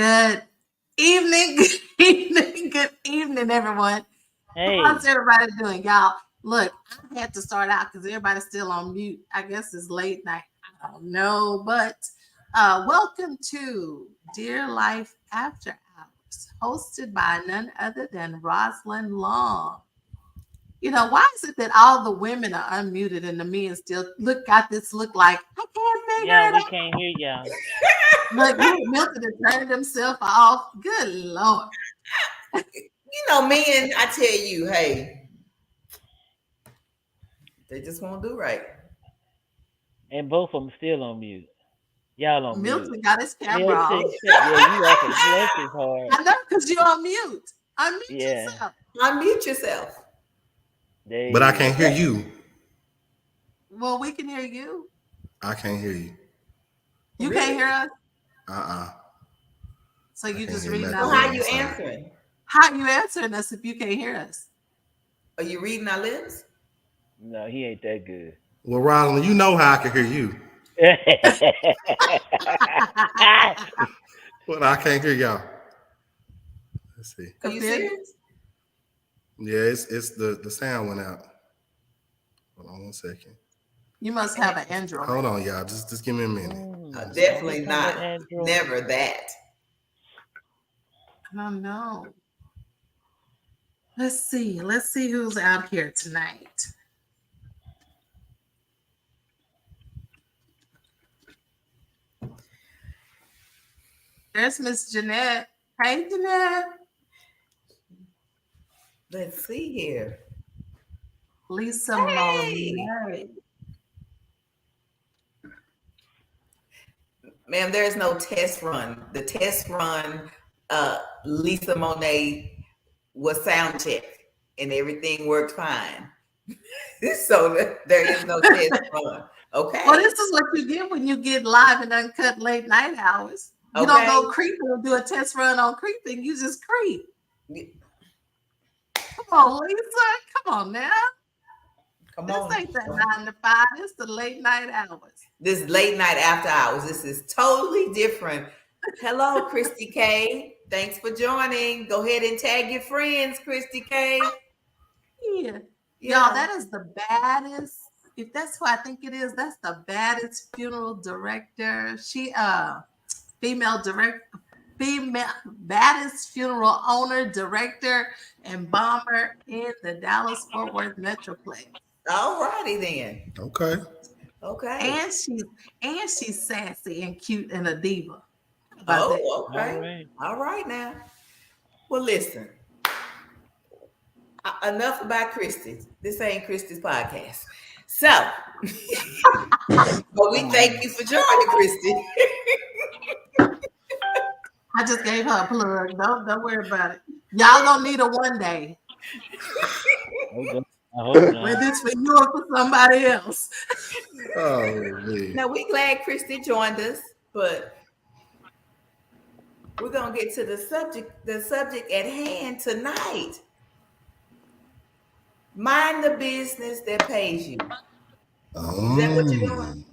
Good evening, good evening, everyone. Hey, How's everybody doing? Y'all, look, I had to start out because everybody's still on mute. I guess it's late night. I don't know, but welcome to Dear Life After Hours, hosted by none other than Rosalind Long. You know, why is it that all the women are unmuted and the men still got this look like I can't figure yeah, it we out? can't hear y'all. Look, Milton has turned himself off. Good Lord. Men, I tell you, hey, they just won't do right. And both of them still on mute. Y'all on mute. Milton got his camera Milton, off. yeah, you acting bless his heart. I know because you're on mute. Unmute Yeah, yourself. Unmute yourself. there But I he is. can't hear you. Well, we can hear you. I can't hear you. You Really? can't hear us? So I you can't just hear reading nothing. So our how lips? you Sorry. answering? How you answering us if you can't hear us? Are you reading our lips? No, he ain't that good. Well, Rosalind, you know how I can hear you, but I can't hear y'all. Let's see. Are you Confused? serious? Yeah, it's the sound went out. Hold on 1 second. You must have an Android. Hold on, y'all. Just give me a minute. Definitely Don't not. become an android. Never that. I don't know. Let's see. Let's see who's out here tonight. There's Miss Jeanette. Hey, Jeanette. Let's see here. Lisa Hey. Monet. Ma'am, there is no test run. The test run, Lisa Monet was sound checked and everything worked fine. So there is no test run. Okay. Well, this is what you get when you get live and uncut late night hours. You don't go creeping and do a test run on creeping. You just creep. Come on, Lisa. Come on now. Come This on. ain't that 9 to 5. It's the late night hours. This late night after hours. This is totally different. Hello, Christy K. Thanks for joining. Go ahead and tag your friends, Christy K. Yeah. Y'all, that is the baddest. If that's who I think it is, that's the baddest funeral director. She female baddest funeral owner, director, and bomber in the Dallas Fort Worth Metroplex. All righty then. Okay. Okay. And she's sassy and cute and a diva. Oh, okay. All right. All right now. Well, listen. Enough about Christy. This ain't Christy's podcast. So, but we thank you for joining, Christy. I just gave her a plug. Don't worry about it. Y'all gonna need her one day. I hope not. Whether it's for you or for somebody else. Oh man. Now we glad Christy joined us, but we're gonna get to the subject at hand tonight. Mind the business that pays you. Is that what you're doing?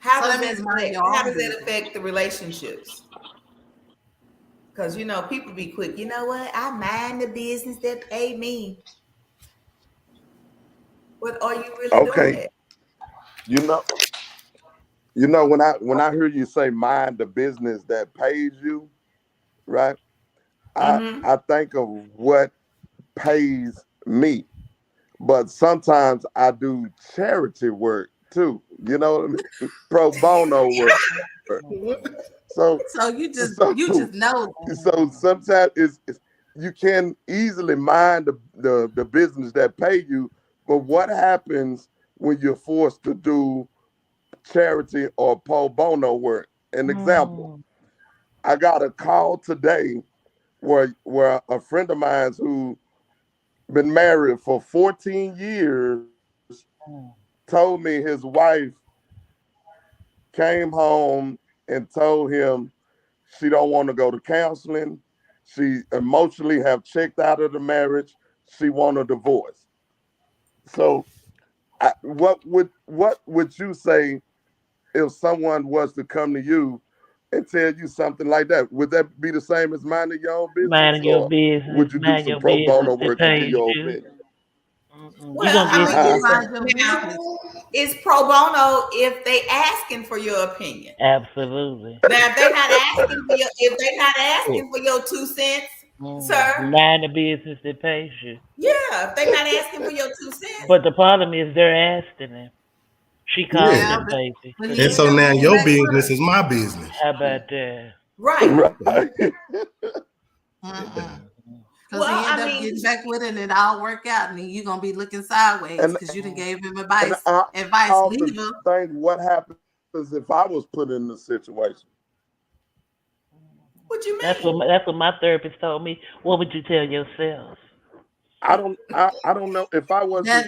How does that affect the relationships? Because people be quick. You know what? I mind the business that pay me. But are you really doing that? When I hear you say mind the business that pays you, right? I think of what pays me. But sometimes I do charity work too. You know what I mean? Pro bono work. So you just know that. So sometimes it's you can easily mind the business that pay you, but what happens when you're forced to do charity or pro bono work? An example, I got a call today where a friend of mine's who been married for 14 years told me his wife came home and told him she don't want to go to counseling. She emotionally have checked out of the marriage. She want a divorce. So what would you say if someone was to come to you and tell you something like that? Would that be the same as minding your own business, Minding your or business, would you do mind some your pro business bono that work and give pays your you. opinion? You're Well, gonna I get mean, Huh? Mind your now, business. it's pro bono if they asking for your opinion. absolutely. Now, if they're not asking for your, if they're not Yeah. asking for your 2 cents, sir, Mind the business that pays you. yeah, if they're not asking for your 2 cents, But the problem is they're asking him. She calls Yeah. Yeah, him baby. but So he And ain't so that's never now getting your back with business her. is my business. how about that? right? Right. Because Well, he end I up mean, getting back with it and it all work out, and then you're gonna be looking sideways And because you didn't gave him and advice. I Advice, often leave her. think, what happens if I was put in the situation? what you That's mean? what my therapist told me. What would you tell yourself? I don't know if I was That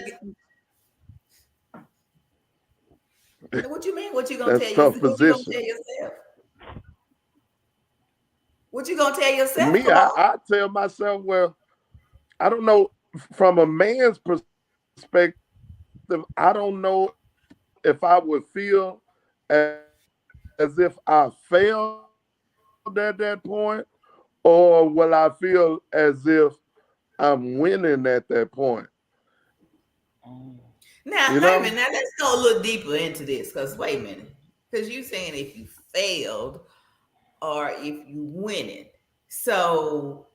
What you mean? What you gonna that's tell yourself? tough What you gonna position. tell yourself? What you gonna tell yourself, Me, Kamal? I tell myself, well, I don't know, from a man's perspective, I don't know if I would feel as, as if I failed at that point, or will I feel as if I'm winning at that point? Mm. Now, You wait a know? minute. Now let's go a little deeper into this. Cause wait a minute. Cause you saying if you failed or if you winning. So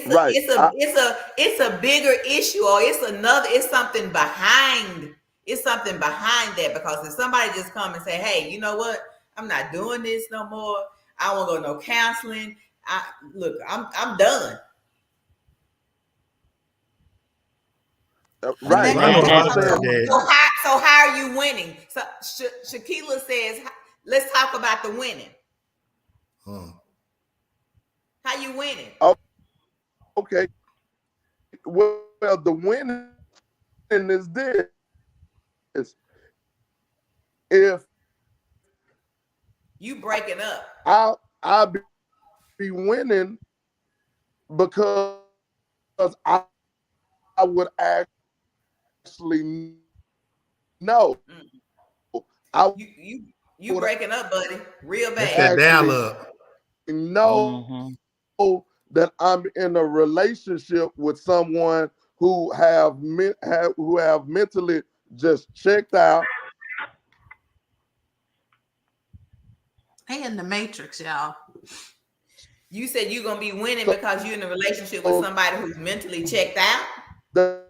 Right. it's a bigger issue, or it's something behind that, because if somebody just come and say, hey, you know what, I'm not doing this no more, I won't go to no counseling, I'm done. but Right. that Well, I goes know a back lot to of Exactly. her stepdads. own So heart. how are you winning? So Shakila says, let's talk about the winning. How you winning? Oh, okay. Well, the winning is this. If You breaking up. I'll be winning because I would actually know. Mm. I You would breaking up, buddy, real That's that bad. dial actually up. know Mm-hmm. that I'm in a relationship with someone who have mentally just checked out. He in the matrix, y'all. You said you're gonna be winning So because you're in a relationship with somebody who's mentally checked out. therefore,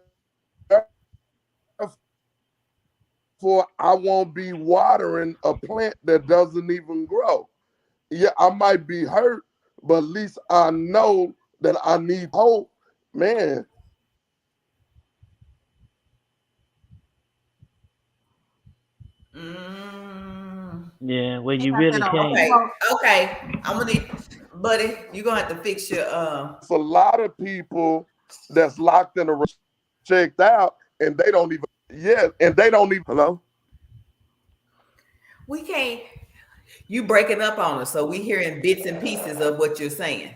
I won't be watering a plant that doesn't even grow. Yeah, I might be hurt, but at least I know that I need hope. Man, Yeah, well, He you got that really on can't. Okay, emo. okay. I'm gonna need, buddy, you're gonna have to fix your it's a lot of people that's locked in a checked out, and they don't even. Yeah, and they don't even. Hello. we can't, you breaking up on us, so we hearing bits and pieces of what you're saying.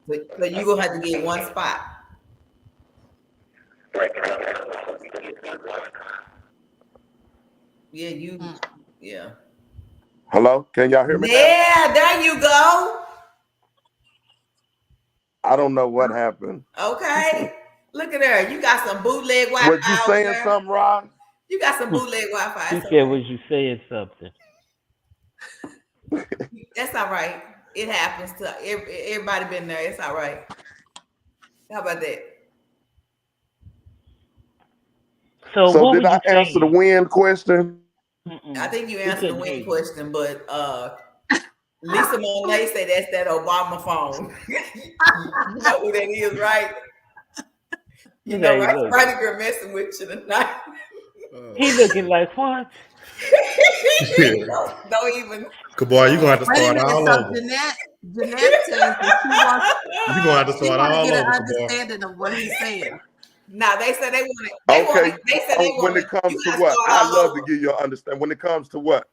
So you're gonna have to get one spot. Yeah, yeah. Hello. Can y'all hear me now? Yeah, there you go. I don't know what happened. Okay. Look at her. You got some bootleg Was you Wi-Fi over saying there. something, Ron? You got some bootleg Wi-Fi. She It's said, okay. was you saying something? That's all right. It happens to everybody been there. It's all right. How about that? So So what were did I you answer the saying? win question? I think you We answered the couldn't hear win you. question, but Lisa Monet said that's that Obama phone. You know who that is, right? You Look how know, he right? look. Right girl messing with you tonight. He looking like what? Don't even. Boy, you're gonna have to Wait a start minute. all So over. Jeanette says that You're gonna have to she start want to all get an over, boy. understanding of what he's saying. Now they said they want Okay. They said they When want it comes you to gotta what? start I all love to over. give you an understanding. When it comes to what?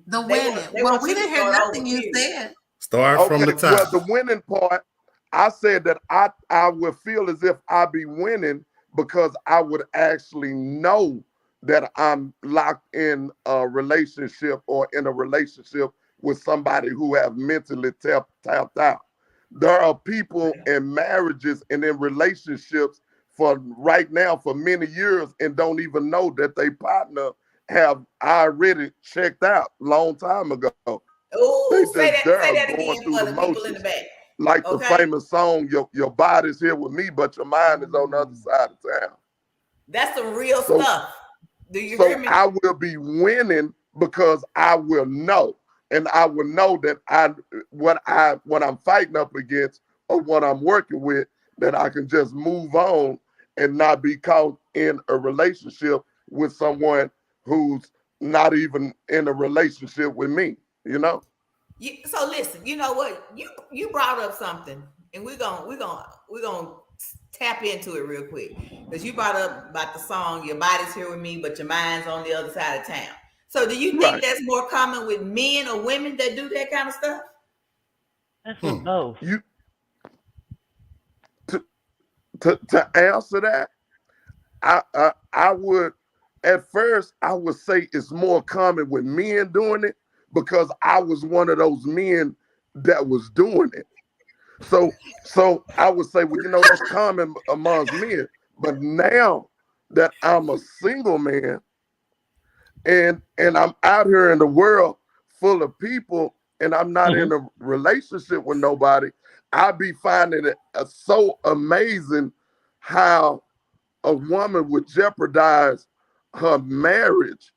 The winning. They Well, want we you to didn't hear start over. nothing you said. Start from Okay. the Well, top. the winning part, I said that I would feel as if I'd be winning because I would actually know that I'm locked in a relationship or in a relationship with somebody who have mentally tapped out. There are people in marriages and in relationships for right now for many years and don't even know that they partner have already checked out long time ago. They Oh, just say they're that going again through for the the people in the motions. back. Like the Okay, famous song, your body's here with me, but your mind is on the other side of town. that's some real So stuff. Do you hear so me? I will be winning because I will know. And I will know that what I'm fighting up against or what I'm working with, that I can just move on and not be caught in a relationship with someone who's not even in a relationship with me, you know? So listen, you know what? You brought up something, and we're gonna tap into it real quick because you brought up about the song "Your Body's Here with Me, but Your Mind's on the Other Side of Town." So, do you think Right. that's more common with men or women that do that kind of stuff? That's with both. You to answer that, I would at first I would say it's more common with men doing it because I was one of those men that was doing it. So I would say, well, that's common amongst men. But now that I'm a single man and I'm out here in the world full of people and I'm not Mhm. in a relationship with nobody, I be finding it so amazing how a woman would jeopardize her marriage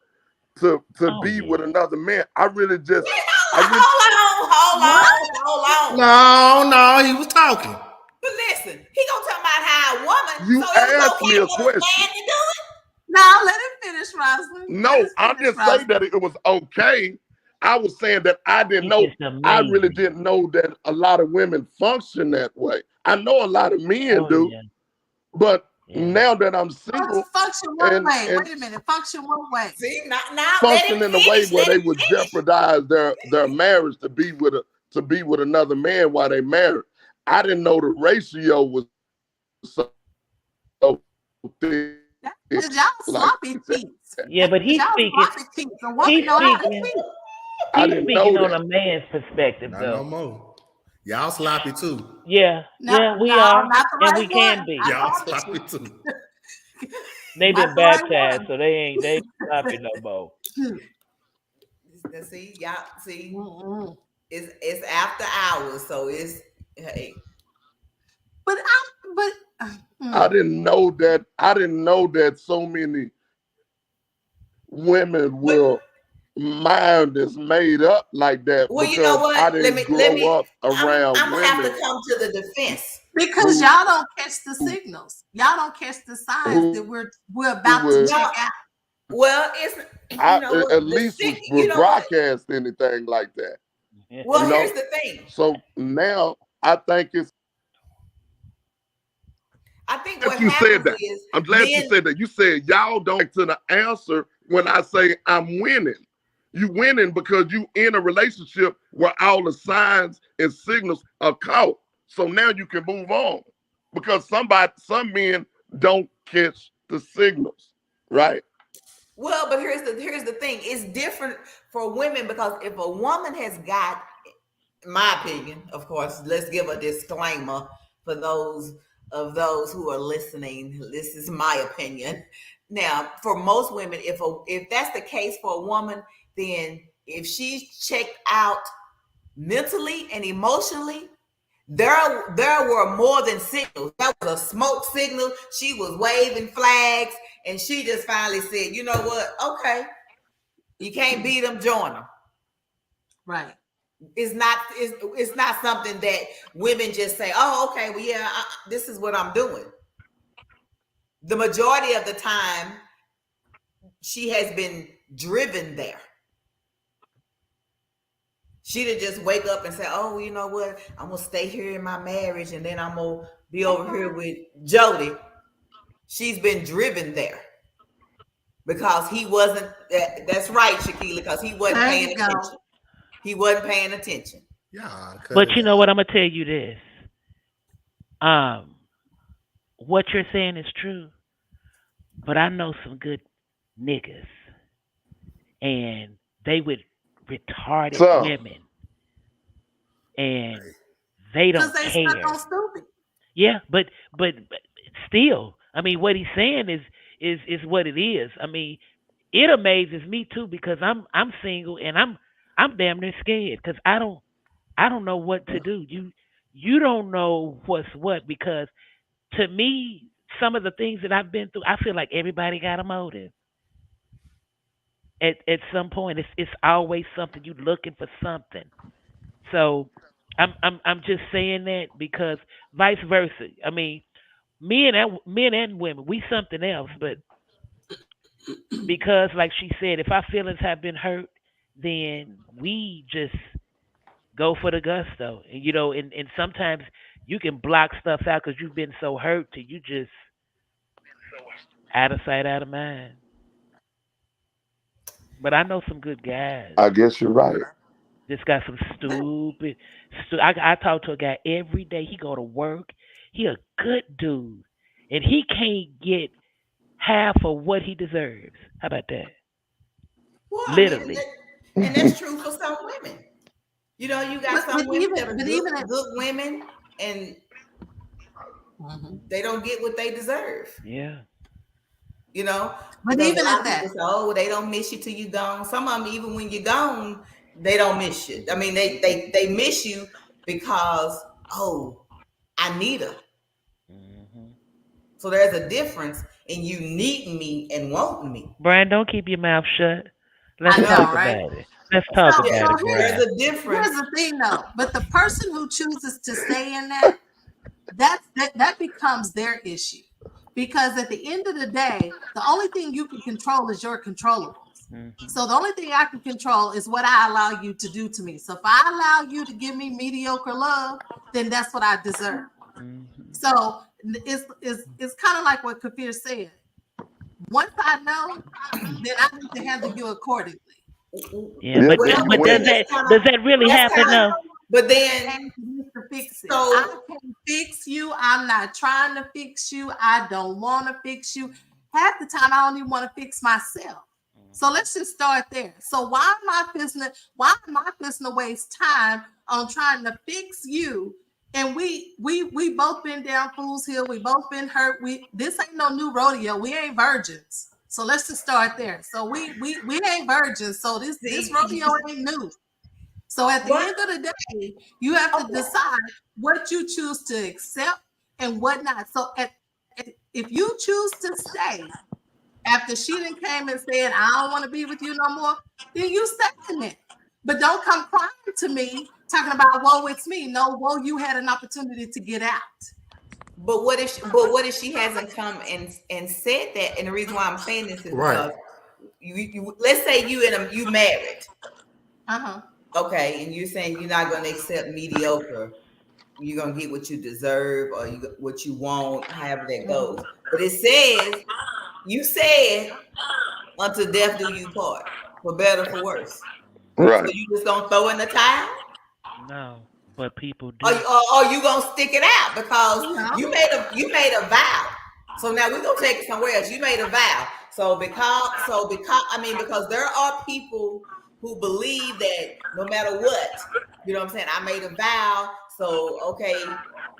to Oh be yeah. with another man. I really just I really What? Hold on. No, he was talking. But listen, he gonna talk about how a woman. So you it was asked me okay a for a question. man to do it. Now let him finish, Rosalind. Let No, us I finish, didn't say Rosalind. that it was okay. I was saying that I didn't It's know. just I really amazing. didn't know that a lot of women function that way. I know a lot of men Oh do, yeah. but Yeah. now that I'm single Function one and way. and Wait a minute. Function one way. See, now let him function in a way finish. where Let they him would finish. jeopardize their marriage to be with another man while they married. I didn't know the ratio was so thick That's because y'all like sloppy that. cheats. Yeah, That's but because he's y'all speaking. sloppy cheats. A woman He's know how to speaking. cheat. I He's didn't speaking know on that. a man's perspective, Not no though. more. Y'all sloppy too. Yeah, No, yeah, we no, are, not the and right we can one. be. I Y'all promise sloppy you. too. They've Not been the right baptized, one. so they ain't sloppy no more. See, y'all see, Mm-mm. it's after hours, so it's hey. But I didn't know that. I didn't know that so many women But will mind is made up like that well, you know because what? I Let didn't me let grow me. up around I'm gonna have to women come to the defense. because who y'all don't catch the signals. Y'all don't catch the signs that who we're about to would check No, out. well, it's you know what at the least sick. You would know what? broadcast anything like that. Well, You here's know. the thing. So now I think it's I think glad what you said happens that. is I'm glad you men. said that. You said y'all don't get to the answer when I say I'm winning. You winning because you in a relationship where all the signs and signals are caught. So now you can move on. Because some men don't catch the signals, right? Well, but here's the thing. It's different for women because if a woman has got, in my opinion, of course, let's give a disclaimer for those who are listening. This is my opinion. Now, for most women, if that's the case for a woman, then if she's checked out mentally and emotionally, there were more than signals. That was a smoke signal. She was waving flags, and she just finally said, "You know what? Okay, you can't beat them, join them." Right. It's not something that women just say, "Oh, okay, well, yeah, this is what I'm doing." The majority of the time, she has been driven there. She didn't just wake up and say, "Oh, you know what? I'm gonna stay here in my marriage, and then I'm gonna be over here with Jody." She's been driven there because he wasn't. That's right, Shaquila, because he wasn't There paying you go. attention. He wasn't paying attention. Yeah, cut But it you know out. what? I'm gonna tell you this. Um, what you're saying is true, but I know some good niggas, and they with retarded So women, and they Because don't they stuck care. on stupid. Yeah, but still, I mean, what he's saying is what it is. I mean, it amazes me too because I'm single and I'm damn near scared because I don't know what to do. You don't know what's what because to me, some of the things that I've been through, I feel like everybody got a motive. At some point, it's always something you looking for something. So I'm just saying that because vice versa. I mean, men and women, we something else. But because, like she said, if our feelings have been hurt, then we just go for the gusto. And and sometimes you can block stuff out because you've been so hurt till you just out of sight, out of mind. But I know some good guys. I guess you're right. Just got some stupid. I talk to a guy every day. He go to work. He a good dude, and he can't get half of what he deserves. How about that? Well, I mean, Literally. and that's true for some women. You got But some women that are even good women, and they don't get what they deserve. Yeah. but Because a even lot at of people that, say, "Oh, they don't miss you till you gone." Some of them, even when you're gone, they don't miss you. I mean, they miss you because I need her. Hmm. So there's a difference in you needing me and wanting me. Brian, don't keep your mouth shut. Let's I You know, talk know, right? about it. Let's talk So yeah, about it, here's there's Brian. a difference. here's the thing though. But the person who chooses to stay in that becomes their issue. Because at the end of the day, the only thing you can control is your controllables. Hmm. So the only thing I can control is what I allow you to do to me. So if I allow you to give me mediocre love, then that's what I deserve. Hmm. So it's kind of like what Kafir said. Once I know, then I need to handle you accordingly. Yeah, Yeah, but but Well, but but when then does that really that's happen kind of, though? but then To fix it. I so, can't fix you. I'm not trying to fix you. I don't want to fix you. Half the time, I don't even want to fix myself. So let's just start there. So why am I waste time on trying to fix you? And we both been down Fool's Hill. We both been hurt. This ain't no new rodeo. We ain't virgins. So let's just start there. So we ain't virgins. So this rodeo see, ain't new. So at the what? end of the day, you have to Okay. decide what you choose to accept and what not. So if you choose to stay after she then came and said, I don't want to be with you no more, then you stay in it. But don't come crying to me talking about, woe, it's me. No, whoa, you had an opportunity to get out. But what if she hasn't come and said that? And the reason why I'm saying this is Right. because you let's say you married, Uh-huh. okay, and you're saying you're not going to accept mediocre. You're going to get what you deserve or what you want, however that goes. But it says, you said, until death do you part, for better, for worse. So right. you just gonna throw in the towel, No, but people or, do. or you gonna stick it out because No. you made a vow. So now we're gonna take it somewhere else. You made a vow. So because I mean, because there are people who believe that no matter what, you know what I'm saying, I made a vow. So okay,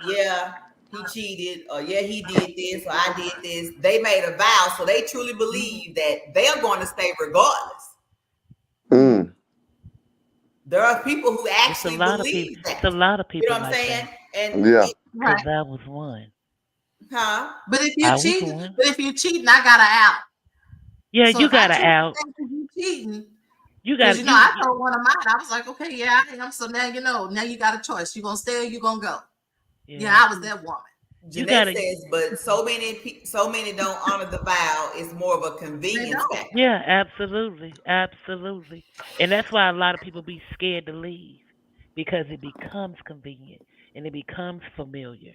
yeah, he cheated, or yeah, he did this, or I did this. They made a vow, so they truly believe that they're going to stay regardless. Mm. There are people who It's a actually lot of people. believe It's a that. lot of You know people what I'm like saying? that. And Yeah. Cause Right. I was one. huh? But if you I was cheat, one. but if you cheating, I got to out. Yeah, So you if I gotta choose to out. stay because you cheating, You because got I told one of mine, I was like, okay, yeah, I am. So now you got a choice. You gonna stay or you gonna go. Yeah, yeah. I was that woman. You Jeanette gotta. says, but so many don't honor the vow. It's more of a They convenience don't. factor. Yeah, absolutely, absolutely. And that's why a lot of people be scared to leave because it becomes convenient and it becomes familiar.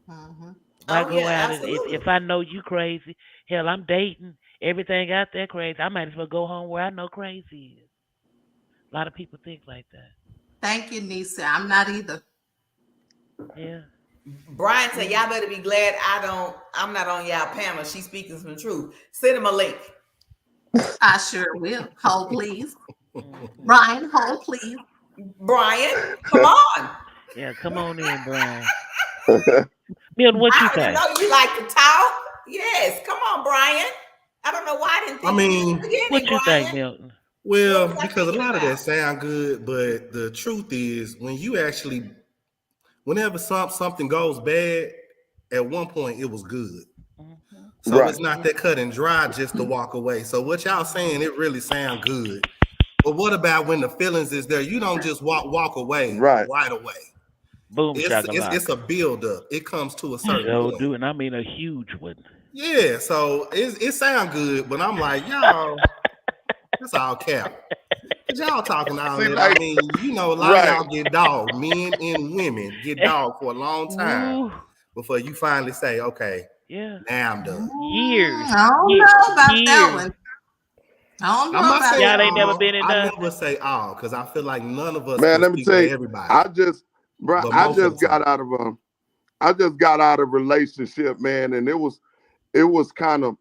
Mm-hmm. Why Oh go yeah, out and if absolutely. I know you crazy, hell, I'm dating everything out there crazy. I might as well go home where I know crazy is. A lot of people think like that. Thank you, Nisa. I'm not either. Yeah. Brian said, y'all better be glad I'm not on y'all panel. She's speaking some truth. Send him a link. I sure will. Hold, please. Mhm. Brian, hold, please. Brian, come on. Yeah, come on in, Brian. Milton, what you I say? know you like to talk. Yes, come on, Brian. I don't know why I didn't I think you did in the mean, What beginning, you think, Brian. Milton? What well, was I because a thinking lot of that about? sound good, but the truth is, when you actually, whenever something goes bad, at one point it was good. Mhm. So Right. it's not that cut and dry just to walk away. So what y'all saying, it really sound good. But what about when the feelings is there? You don't just walk away Right. right away. Boom It's a shakalaka. build up. It comes to a certain So point. do, and I mean a huge one. Yeah, so it sound good, but I'm like, y'all, that's all cap. Cause y'all talking all See, that. I like, mean, a lot of right. y'all get dogged, men and women get dogged for a long time Ooh, before you finally say, okay, yeah. now I'm done. Years, I don't know about that years. one. I don't I'm know not about saying Y'all that ain't one. never all. been in I the. never say all because I feel like none of us Man, can let me speak tell for you, everybody, I just, bro, but most of the time. I just got out of a relationship, man, and it was kind of,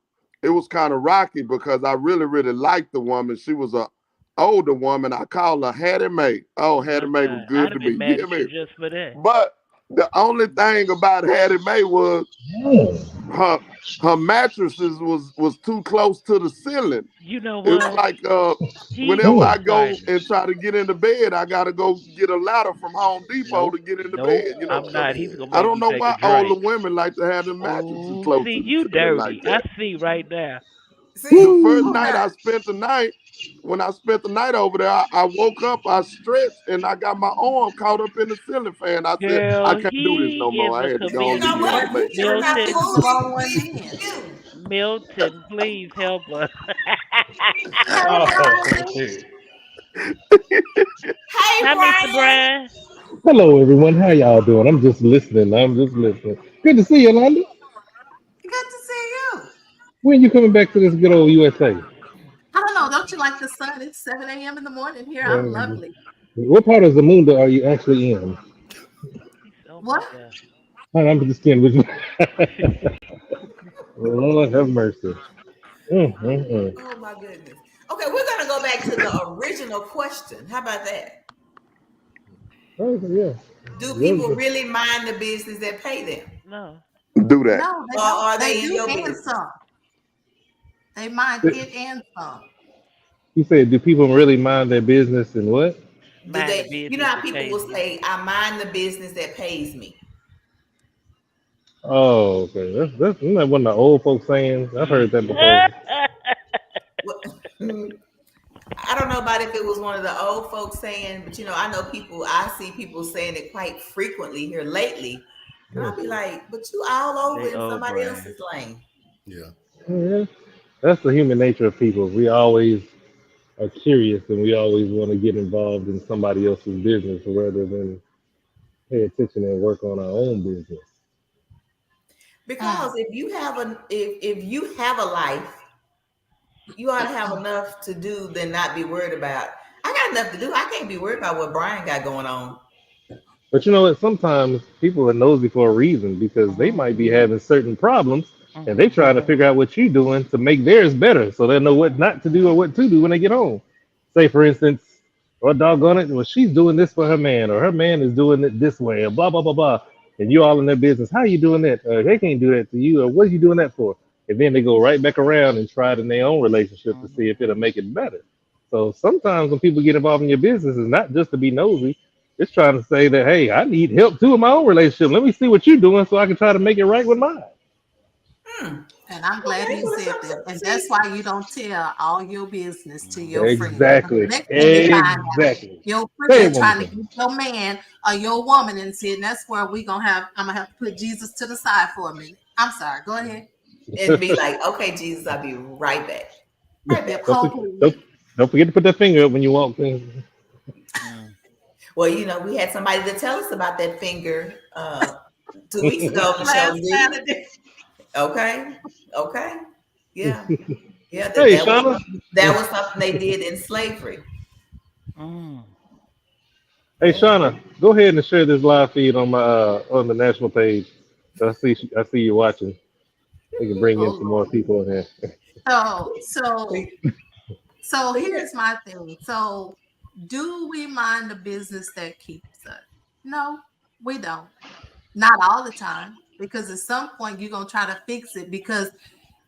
rocky because I really, really liked the woman. She was a older woman. I call her Hattie Mae. Oh, Oh Hattie my Mae was God, I'd good have to me. been You mad hear at you me? just for that. But the only thing about Hattie Mae was her mattresses was too close to the ceiling. You know It was what? like whenever Jesus I go Christ. and try to get into bed, I gotta go get a ladder from Home Depot Nope. to get into Nope. bed. You know, I'm so not. He's gonna I make don't me know take a why older drink. women like to have their mattresses Oh, close see, to the you ceiling like dirty. I that. see right there. The See, first hold night up. I spent the night, when I spent the night over there, I woke up, I stretched, and I got my arm caught up in the ceiling fan. I said, I Girl, can't do this no he is more. I a had to go You and know leave comedian. what? Hattie You Mae. should have Maybe you got the picked Milton, the movie wrong one released then. for you. Milton, please help us. Hey, Oh, Brian. shit. Hey, Hi, Mr. Brian. Brian. Hello, everyone. How y'all doing? I'm just listening. I'm just listening. Good to see you, Londa. Good to see you. When you coming back to this good old USA? I don't know. Don't you like the sun? It's 7 a.m. in the morning here. I'm lovely. What part of Zamunda are you actually in? Oh my What? God. I'm just kidding with you. Lord have mercy. Mm. Oh my goodness. Okay, we're gonna go back to the original question. How about that? Oh, yeah. Do people Well, really mind the business that pay them? No. Do that. No, they Or don't. are They they in do your and business? some. They mind it and some. you said, do people really mind their business and what? Do Mind the they, you know business how that people pays will you. say, I mind the business that pays me? Oh, okay. That's isn't that one of the old folks saying? I've heard that before. What I don't know about if it was one of the old folks saying, but I know people, I see people saying it quite frequently here lately. And I'll be like, but you all over They in old somebody Brian. else's lane. Yeah. Yeah, that's the human nature of people. We always are curious and we always want to get involved in somebody else's business rather than pay attention and work on our own business. Because Mm. if you have a life, you ought to have enough to do than not be worried about. I got enough to do. I can't be worried about what Brian got going on. But you know what? Sometimes people are nosy for a reason because they Mhm. might be having certain problems and they Mhm. trying to figure out what you're doing to make theirs better so they know what not to do or what to do when they get home. Say, for instance, oh, doggone it, well, she's doing this for her man or her man is doing it this way or blah, blah, blah, blah. And you all in their business. How you doing that? They can't do that to you. Or what are you doing that for? And then they go right back around and try it in their own relationship to see if Mhm. it'll make it better. So sometimes when people get involved in your business, it's not just to be nosy. It's trying to say that, hey, I need help too in my own relationship. Let me see what you're doing so I can try to make it right with mine. Hmm. And I'm glad Okay. he Well, said that. And that's see, why you don't tell all your business to your Mhm. friends. Because the Exactly. next thing you find out, Exactly. your Say it friend one more trying to time. get your man or your woman and said, and that's where I'm gonna have to put Jesus to the side for a minute. I'm sorry. Go ahead. and be like, okay, Jesus, I'll be right back. Right Yep, back. don't, hold forget, please. don't forget to put that finger up when you walk in. Mhm. Well, we had somebody to tell us about that finger 2 weeks ago on the show, Last didn't we? Saturday. Okay. Okay. Yeah. Yeah. That Hey, that was Shauna. that was something they did in slavery. Mm. Hey, Yeah. Shauna, go ahead and share this live feed on my on the national page. I see you watching. We can bring Oh in some more Lord. people in here. So See, so see that? here's my thing. So do we mind the business that keeps us? No, we don't. Not all the time, because at some point you're gonna try to fix it. Because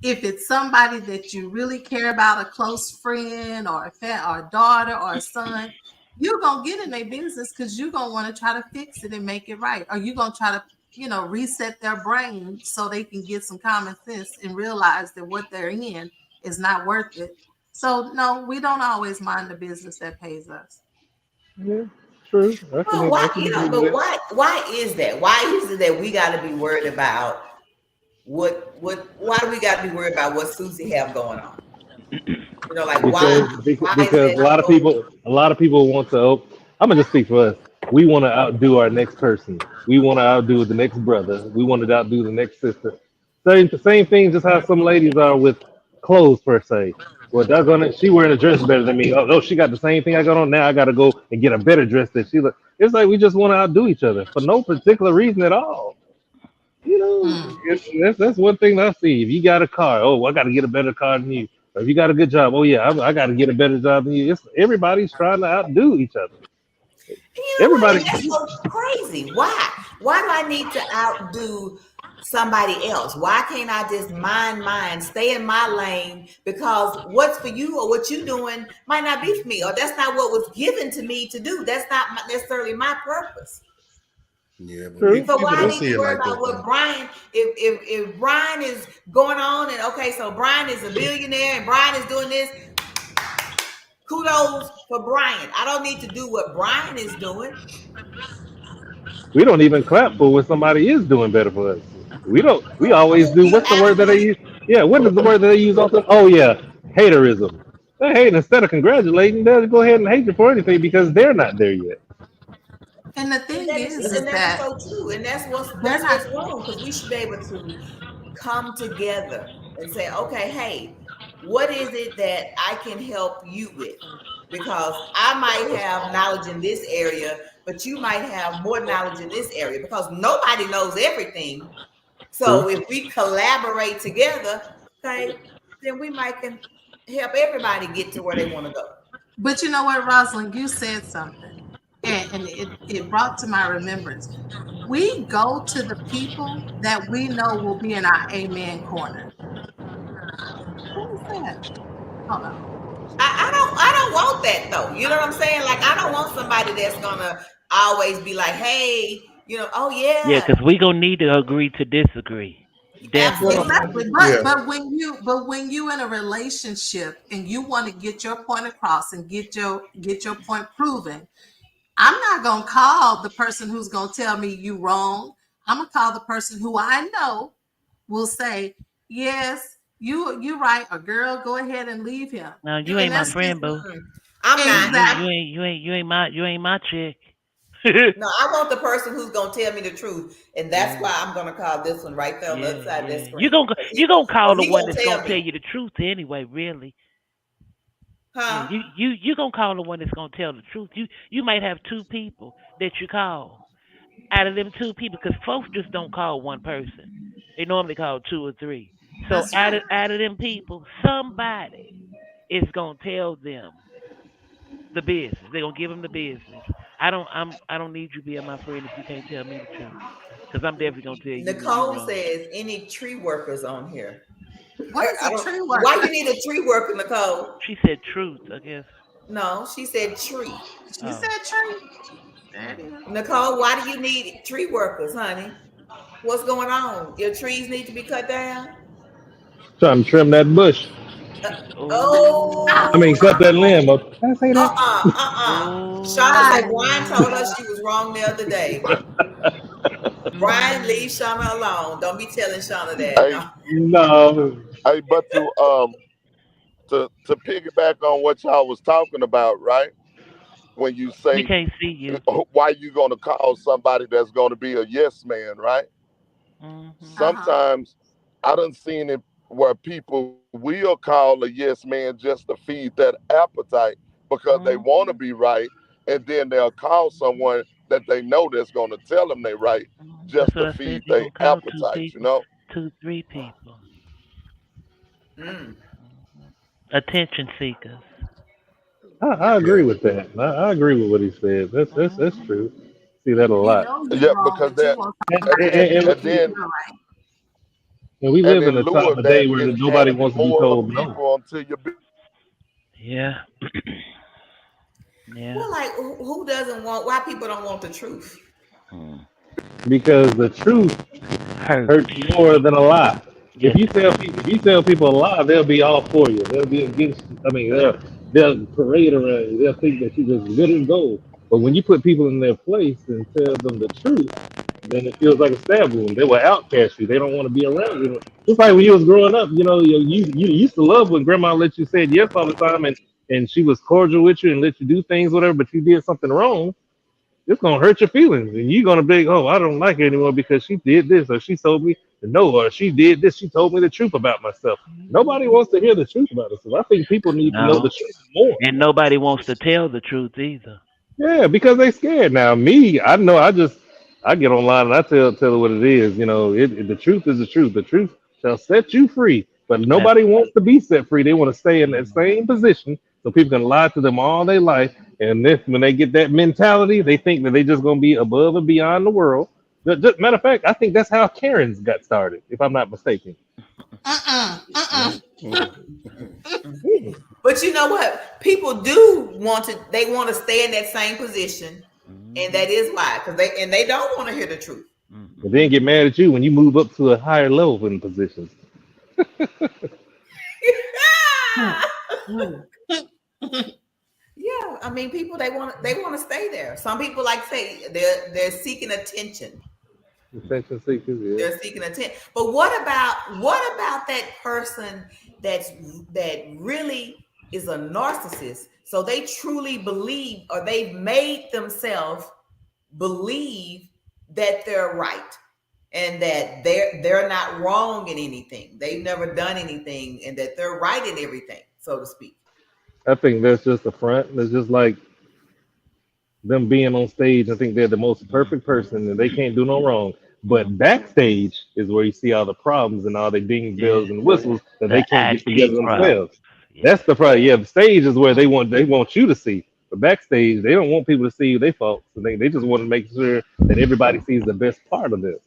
if it's somebody that you really care about, a close friend or or a daughter or a son, you're gonna get in their business because you're gonna want to try to fix it and make it right, or you're gonna try to, reset their brain so they can get some common sense and realize that what they're in is not worth it. So no, we don't always mind the business that pays us. Yeah, true. Well, I why can agree with but that. why is that? Why is it that we got to be worried about what? Why do we got to be worried about what Susie have going on? Like because why is because that so? a lot of people want to. I'm gonna just speak for us. We want to outdo our next person. We want to outdo the next brother. We want to outdo the next sister. Same thing. Just how some ladies are with clothes per se. Well, doggone it, she wearing a dress better than me. Oh no, she got the same thing I got on. Now I got to go and get a better dress that she look. It's like we just want to outdo each other for no particular reason at all. Mm. That's one thing that I see. If you got a car, oh, I got to get a better car than you. Or if you got a good job, oh yeah, I got to get a better job than you. Everybody's trying to outdo each other. You know what? Everybody, And that's so crazy. Why? Why do I need to outdo somebody else? Why can't I just mind mine, stay in my lane? Because what's for you or what you doing might not be for me, or that's not what was given to me to do. That's not necessarily my purpose. Yeah, but true, So people why I don't true. need see to it worry like about that what though. Brian, if Brian is going on and okay, so Brian is a billionaire and Brian is doing this, kudos for Brian. I don't need to do what Brian is doing. We don't even clap for when somebody is doing better for us. We don't. We always do. You're What's the word that they absolutely use? Yeah, what is the word that they use often? Oh yeah, haterism. They hate instead of congratulating. They'll go ahead and hate you for anything because they're not there yet. And the thing is and that is that so true. And they're that's not. what's wrong because we should be able to come together and say, okay, hey, what is it that I can help you with? Because I might have knowledge in this area, but you might have more knowledge in this area because nobody knows everything. True. So if we collaborate together, okay, then we might can help everybody get to where they want to go. But you know what, Rosalind, you said something, and it brought to my remembrance. We go to the people that we know will be in our amen corner. Who is that? Hold on. I don't want that though. You know what I'm saying? Like I don't want somebody that's gonna always be like, hey, oh Yeah, yeah, because we gonna need to agree to disagree. absolutely. Definitely. Exactly. Yeah. But when you in a relationship and you want to get your point across and get your point proven, I'm not gonna call the person who's gonna tell me you wrong. I'm gonna call the person who I know will say, yes, you right, or girl, go ahead and leave him. Now you And ain't my that's just friend, boo. I'm You not. you exactly. you ain't my chick. No, I want the person who's gonna tell me the truth, and that's Yeah, why I'm gonna call this one right there on the yeah, other side of that yeah. screen. You gonna call 'Cause the he one gonna that's tell gonna tell me, you the truth anyway. Really. Yeah, huh? you gonna call the one that's gonna tell the truth. You might have two people that you call out of them two people, because folks just don't call one person. They normally call two or three. So That's right. out of them people, somebody is gonna tell them the business. They're gonna give them the business. I don't need you being my friend if you can't tell me the truth, because I'm definitely gonna tell you when you Nicole wrong. says, any tree workers on here? What is I a don't. tree Why worker? you need a tree worker, Nicole? She said truth, I guess. No, she said tree. She Oh, said tree. There it oh. is. Nicole, why do you need tree workers, honey? What's going on? Your trees need to be cut down? Trying to trim that bush. Uh, Ah, I mean, cut that oh, limb up. Can I say that? Shauna I said Brian told her Oh. she was wrong the other day. Brian, leave Mm. Shauna alone. Don't be telling Shauna that. Hey, No. No. but to piggyback on what y'all was talking about, right? When you We say can't see you. why you gonna call somebody that's gonna be a yes man, right? Hmm. uh-huh. Sometimes I done seen it where people will call a yes man just to feed that appetite because they want to Hmm. be right, and then they'll call someone that they know that's gonna tell them they right That's just what to I said. feed They're their gonna call two appetite, you people, know? two, three people. Mm. Attention seekers. I agree Yeah. with that. I agree with what he said. That's Mhm. true. See that a You lot. know you're Yeah, wrong, because but you that, want And, and somebody to and, then tell and, and you then you're right. and we and live in in a lieu time of of that, day where it's nobody adding wants to be more told no. people until you be. Yeah. Yeah. Well, like who doesn't want? Why people don't want the truth? Mm. Because the truth Hurts. hurts more than a lie. Yes. If you tell people a lie, they'll be all for you. They'll be against. I mean, they'll parade around you. They'll think that you just good as gold. But when you put people in their place and tell them the truth, then it feels like a stab wound. They will outcast you. They don't want to be around you. Just like when you was growing up, you used to love when grandma let you say yes all the time, and she was cordial with you and let you do things, whatever. But you did something wrong, it's gonna hurt your feelings, and you're gonna be, oh, I don't like her anymore because she did this, or she told me no, or she did this, she told me the truth about myself. Nobody wants to hear the truth about themselves. I think people need to know the No. truth more. And nobody wants to tell the truth either. Yeah, because they scared. Now, me, I know, I get online and I tell her what it is. The truth is the truth. The truth shall set you free. But That's nobody wants to be set free. They want to stay in that same position so people can lie to them all their life. And then when they get that mentality, they think that they just gonna be above and beyond the world. Matter of fact, I think that's how Karens got started, if I'm not mistaken. Hmm. But you know what? People do want to. They want to stay in that same position, and mm-hmm. that is why, because they don't want to hear the truth. And then get mad at you when you move up to a higher level in positions. Yeah, I mean, people they want to stay there. Some people, like say, they're seeking attention. Attention seekers, yeah. They're seeking attention. But what about that person that really is a narcissist? So they truly believe, or they've made themselves believe that they're right, and that they're not wrong in anything. They've never done anything, and that they're right in everything, so to speak. I think that's just a front. It's just like them being on stage. I think they're the most perfect person and they can't do no wrong. But backstage is where you see all the problems and all the ding Yeah. bells and whistles that The they can't get IT together problem. themselves. Yeah. That's the problem. Yeah, the stage is where they want you to see. But backstage, they don't want people to see their faults. So they just want to make sure that everybody sees the best part of this.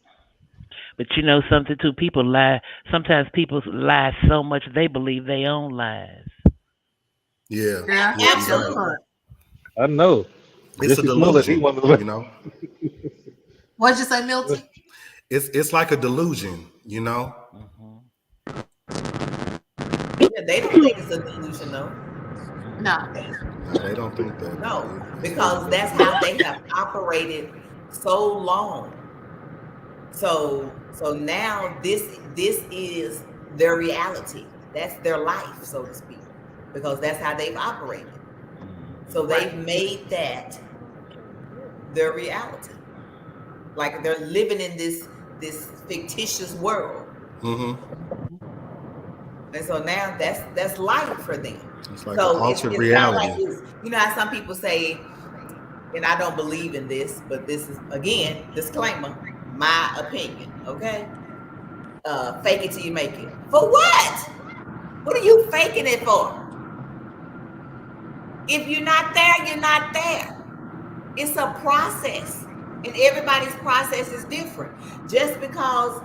But you know something too, people lie. Sometimes people lie so much they believe they own lies. Yeah. Yeah, Yeah, you're right. Absolutely. sure. I know. It's a Jesse Smollett, he delusion, one of the you know. What'd you say, Milton? It's like a delusion, you know. Hmm. Yeah, they don't think it's a delusion, though. No. No, they don't think that. No, It's because really a that's how delusion. they have operated so long. So now this is their reality. That's their life, so to speak, because that's how they've operated. So Right. they've made that their reality. Like they're living in this fictitious world. Mm-hmm. And so now that's life for them. It's like an So altered it's not like reality. how some people say, and I don't believe in this, but this is, again, disclaimer, my opinion. Okay, fake it till you make it. For what? What are you faking it for? If you're not there, you're not there. It's a process, and everybody's process is different. Just because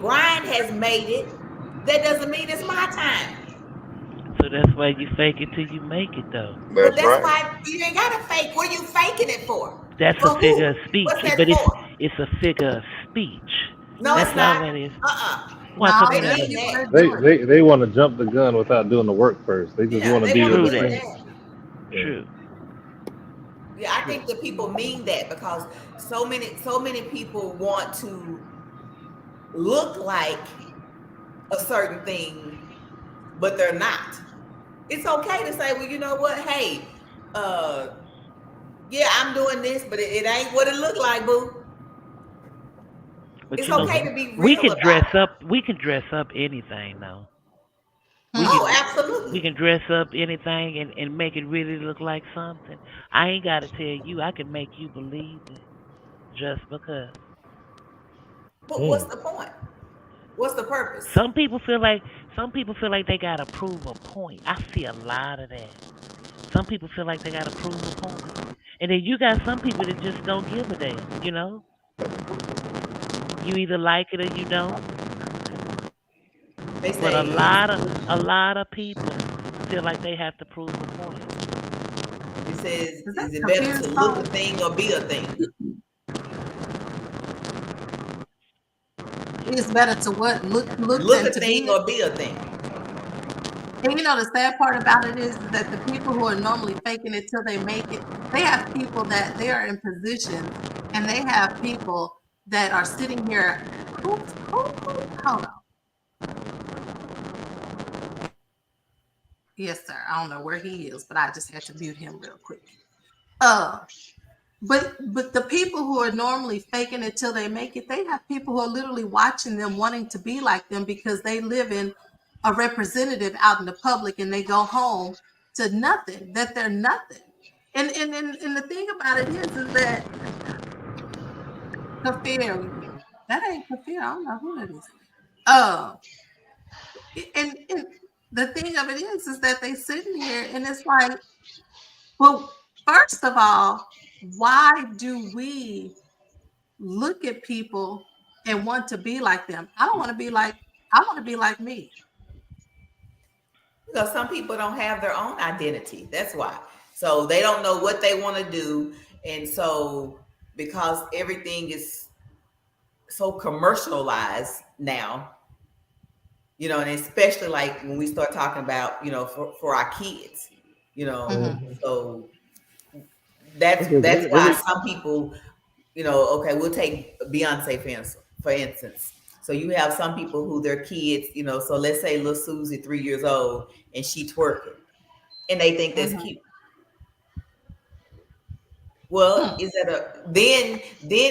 Brian has made it, that doesn't mean it's my time. So that's why you fake it till you make it, though. But That's that's right. why you ain't gotta fake. What are you faking it for? That's a For figure of who? speech, What's that but for? it's a figure of speech. No, That's it's all not. that is. Uh-uh. Once No, They upon a there's mean time, people that. that They do it. they, they want to jump the gun without doing the work first. They just Yeah, want to they be want in to the true do that. same. that. Yeah. True. Yeah, I True. think that people mean that because so many people want to look like a certain thing, but they're not. It's okay to say, well, you know what? Hey, uh, yeah, I'm doing this, but it ain't what it looked like, boo. But It's you know, okay Hmm. to be we real can about dress it. up. We can dress up anything, though. We Hmm. Oh, can we absolutely. can dress up anything and make it really look like something. I ain't gotta tell you. I can make you believe it just because. But Hmm. what's the point? What's the purpose? Some people feel like Some people feel like they gotta prove a point. I see a lot of that. Some people feel like they gotta prove a point. And then you got some people that just don't give a damn, you know? You either like it or you don't. They But a say lot of a lot of people feel like they have to prove a point. it says, Is that is it better to confused look a song? thing or be a thing? It's better to what look Look than a to thing be. or be a thing. And the sad part about it is that the people who are normally faking it till they make it, they have people that they are in positions, and they have people that are sitting here. Who hold on. Yes, sir. I don't know where he is, but I just had to mute him real quick. Uh, but the people who are normally faking it till they make it, they have people who are literally watching them, wanting to be like them because they live in a representative out in the public, and they go home to nothing, that they're nothing. And the thing about it is that Kafir, that ain't Kafir. I don't know who that is. Uh, and the thing of it is that they sitting here, and it's like, well, first of all, why do we look at people and want to be like them? I don't want to be like, I want to be like me. Because some people don't have their own identity. That's why. So they don't know what they want to do. And so because everything is so commercialized now, and especially like when we start talking about, for our kids, Mm-hmm. so that's Because that's why some people, okay, we'll take Beyonce for instance. So you have some people who their kids, so let's say little Susie 3 years old and she twerking and they think that's Mm-hmm. cute. Well, is that then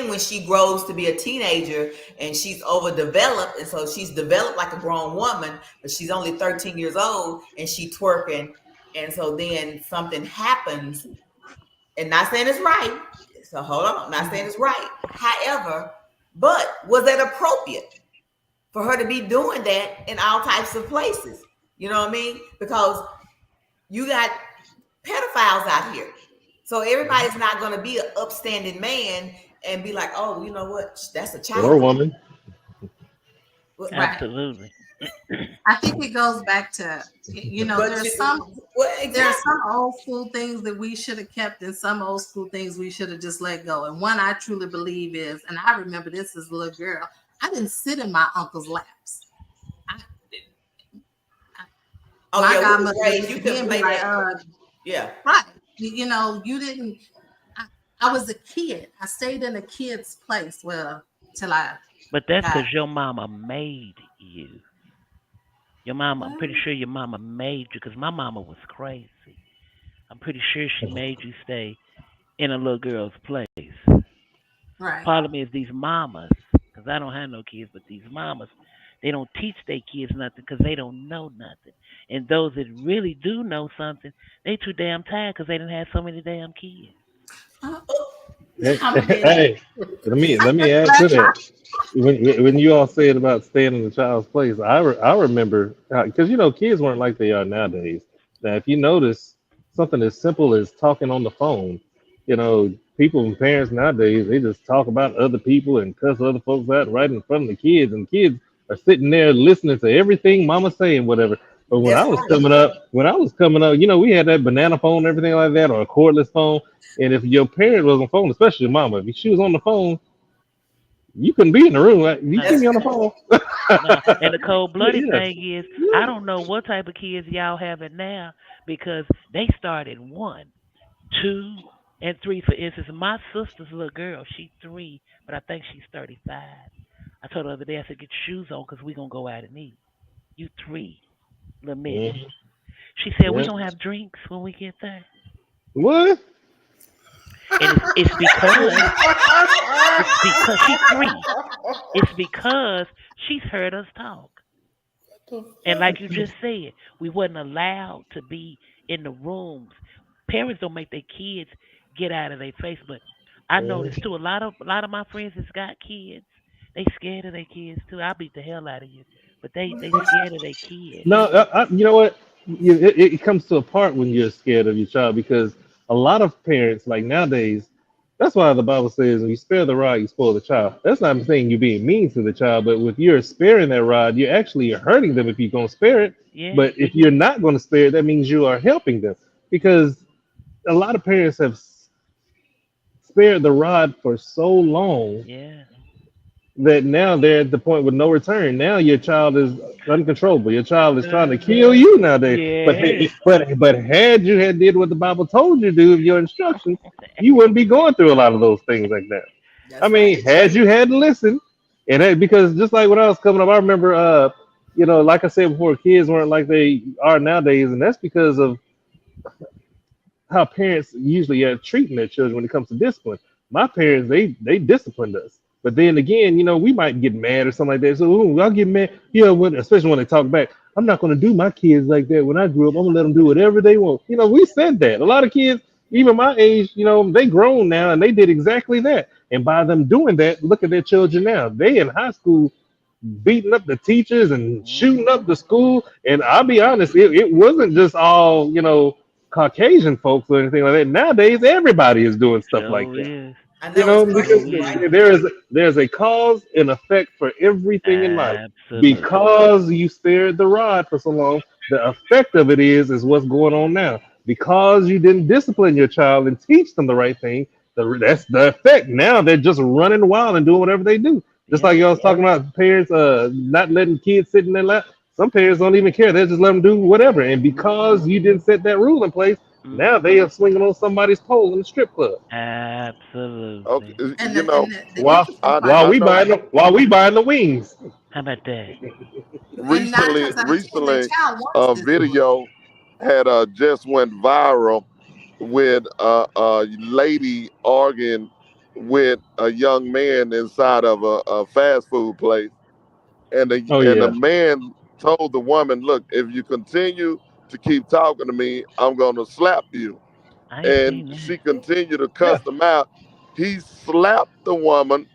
when she grows to be a teenager and she's overdeveloped, and so she's developed like a grown woman, but she's only 13 years old and she twerking, and so then something happens, and not saying it's right. So hold on, not saying it's right. However, but was that appropriate for her to be doing that in all types of places? You know what I mean? Because you got pedophiles out here. So everybody's not going to be an upstanding man and be like, oh, you know what? That's a or a child. woman. Well, Right. Absolutely. I think it goes back to, but well, there are exactly. some old school things that we should have kept, and some old school things we should have just let go. And one I truly believe is, and I remember this as a little girl, I didn't sit in my uncle's laps. I, Oh my yeah, we was godmother would raised. You couldn't again be play like, that. Yeah. right. You didn't. I, I was a kid. I stayed in a kid's place. Well, till I But that's got. because your mama made you. Your mama, I'm pretty Well, sure your mama made you because my mama was crazy. I'm pretty sure she made you stay in a little girl's place. right. Problem is these mamas, because I don't have no kids, but these mamas, they don't teach their kids nothing because they don't know nothing. And those that really do know something, they too damn tired because they didn't have so many damn kids. Uh, Hey, I'm gonna get it. hey, let me add to that. When you all said about staying in the child's place, I remember because kids weren't like they are nowadays. Now, if you notice something as simple as talking on the phone, people and parents nowadays they just talk about other people and cuss other folks out right in front of the kids, and kids are sitting there listening to everything mama saying, whatever. But when I That's was right. coming up, we had that banana phone, and everything like that, or a cordless phone. And if your parent was on the phone, especially your mama, if she was on the phone, you couldn't be in the room. Like, you see Nah, That's me on the right. phone? nah. And the cold blooded Yeah, thing is, I yeah. don't know what type of kids y'all having now because they started one, two, and three. For instance, my sister's little girl, she's 3, but I think she's 35. I told her the other day, I said, get your shoes on because we going to go out and eat. You 3, little midget. Mhm. She said, we Yeah. going to have drinks when we get there. What? And it's because she's 3. It's because she's heard us talk. And like you just said, we wasn't allowed to be in the rooms. Parents don't make their kids get out of their face, but I noticed too a lot of my friends that's got kids, they scared of their kids too. I'll beat the hell out of you, but they scared of their kid. No, you know what? It comes to a part when you're scared of your child because a lot of parents, like nowadays, that's why the Bible says, when you spare the rod, you spoil the child. That's not saying you're being mean to the child, but if you're sparing that rod, you're actually hurting them if you're going to spare it. Yeah. But if you're not going to spare it, that means you are helping them because a lot of parents have spared the rod for so long Yeah. that now they're at the point with no return. Now your child is uncontrollable. Your child is trying to kill you nowadays. Yeah. But had you had did what the Bible told you to do, your instructions, you wouldn't be going through a lot of those things like that. I mean, had you had to listen, and because just like when I was coming up, I remember, like I said before, kids weren't like they are nowadays, and that's because of how parents usually are treating their children when it comes to discipline. My parents, they disciplined us. But then again, we might get mad or something like that. So I'll get mad, especially when they talk back. I'm not going to do my kids like that when I grew up. I'm going to let them do whatever they want. We said that. A lot of kids, even my age, they grown now and they did exactly that. And by them doing that, look at their children now. They in high school beating up the teachers and shooting up the school. And I'll be honest, it wasn't just all, Caucasian folks or anything like that. Nowadays, everybody is doing stuff like that. Is. Because there's a cause and effect for everything in life. Absolutely. Because you spared the rod for so long, the effect of it is what's going on now. Because you didn't discipline your child and teach them the right thing, that's the effect. Now they're just running wild and doing whatever they do. Just like y'all was talking about parents not letting kids sit in their lap. Some parents don't even care. They just let them do whatever. And because you didn't set that rule in place, now they are swinging on somebody's pole in the strip club. Absolutely. Okay, while we buying the wings. How about that? Recently, a video had just went viral with a lady arguing with a young man inside of a fast food place, and the man told the woman, "Look, if you continue to keep talking to me, I'm gonna slap you." And she continued to cuss him out. He slapped the woman,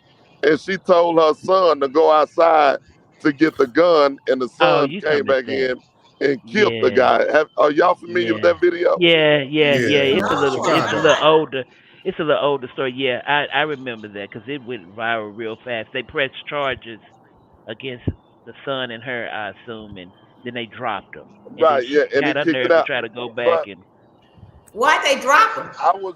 and she told her son to go outside to get the gun, and the son came back in and killed the guy. Are y'all familiar with that video? Yeah. It's a little older. It's a little older story. Yeah, I remember that because it went viral real fast. They pressed charges against the son and her, I assume, and then they dropped them. Right, yeah, and had he her kicked nerve it out. to try to go back and. Why'd they drop him?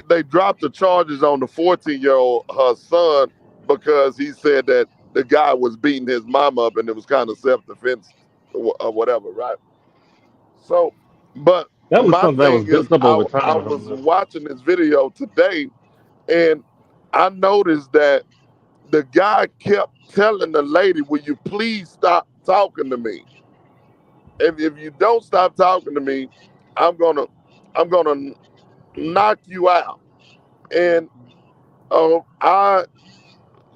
They dropped the charges on the 14-year-old, her son, because he said that the guy was beating his mom up and it was kind of self-defense or whatever, right? So, but that was my something that was thing is, built up over time. I was watching this video today, and I noticed that the guy kept telling the lady, "Will you please stop talking to me? If you don't stop talking to me, I'm gonna knock you out." And I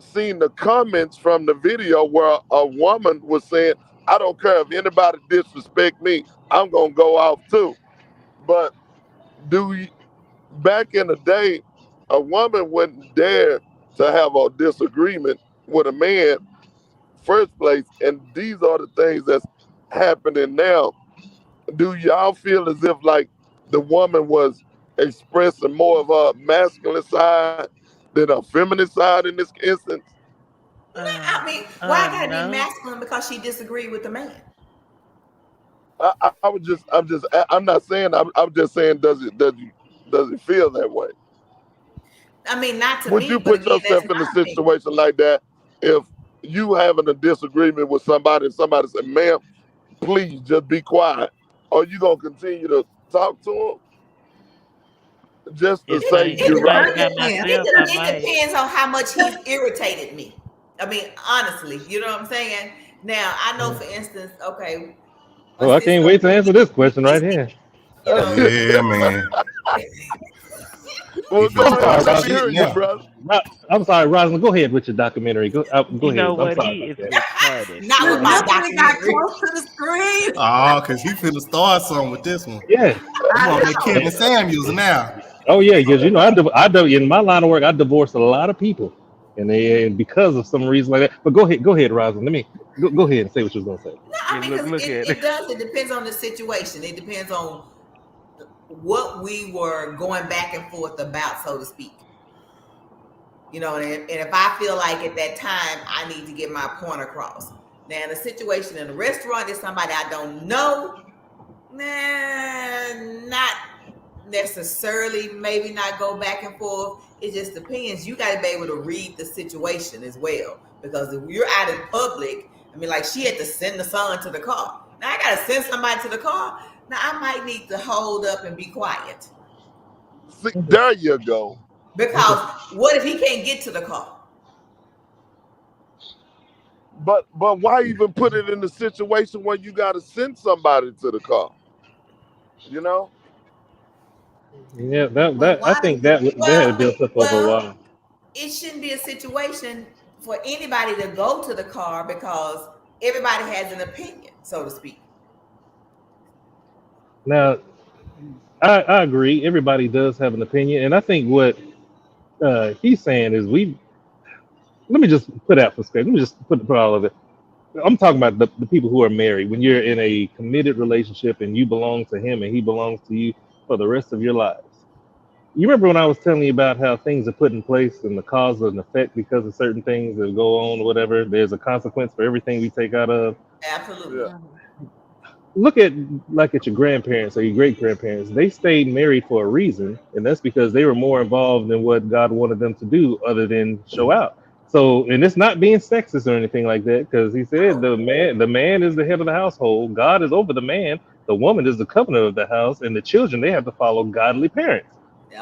seen the comments from the video where a woman was saying, "I don't care if anybody disrespect me, I'm gonna go off too." But back in the day, a woman wouldn't dare to have a disagreement with a man first place, and these are the things that's happening now. Do y'all feel as if like the woman was expressing more of her masculine side than a feminine side in this instance? I mean, why gotta be masculine because she disagreed with the man? I'm not saying. I'm just saying. Does it feel that way? I mean, not to me. Would you put yourself in a situation like that if you having a disagreement with somebody and somebody said, "Ma'am, please just be quiet," or you gonna continue to talk to him just to say you're right? It depends on how much he's irritated me. I mean, honestly, you know what I'm saying? Now, I know, for instance, okay. Oh, I can't wait to answer this question right here. Yeah, man. Well, go ahead. Let me hear you, brother. I'm sorry, Rosalind. Go ahead with your documentary. Go ahead. You know what? He is retarded. Not with my documentary. Got close to the screen. Oh, because he finna start something with this one. Yeah. I'm on that Kevin Samuels now. Oh yeah, because I in my line of work, I divorced a lot of people, and because of some reason like that. But go ahead, Rosalind. Go ahead and say what you was gonna say. No, I Yeah, mean, look, because look at it does. It depends on the situation. It depends on what we were going back and forth about, so to speak. You know, and if I feel like at that time I need to get my point across. Now, in a situation in a restaurant, is somebody I don't know, not necessarily, maybe not go back and forth. It just depends. You got to be able to read the situation as well, because if you're out in public, I mean, like she had to send the son to the car. Now I got to send somebody to the car. Now I might need to hold up and be quiet, See, there you go. because what if he can't get to the car? But why even put it in the situation where you got to send somebody to the car? You know, Yeah, Well, I why think is it? that had Well, built up over a well, while. it shouldn't be a situation for anybody to go to the car, because everybody has an opinion, so to speak. Now, I agree. Everybody does have an opinion, and I think what he's saying is we. Let me just put out for script. Let me just put all of it. I'm talking about the people who are married. When you're in a committed relationship and you belong to him and he belongs to you for the rest of your lives. You remember when I was telling you about how things are put in place and the cause and effect because of certain things that go on or whatever? There's a consequence for everything we take out of. Absolutely. yeah. Mhm. Look at like at your grandparents or your great grandparents. They stayed married for a reason, and that's because they were more involved in what God wanted them to do other than show out. So, and it's not being sexist or anything like that, because he said Oh, the man is the head of the household. God is over the man. The woman is the covenant of the house, and the children they have to follow godly parents.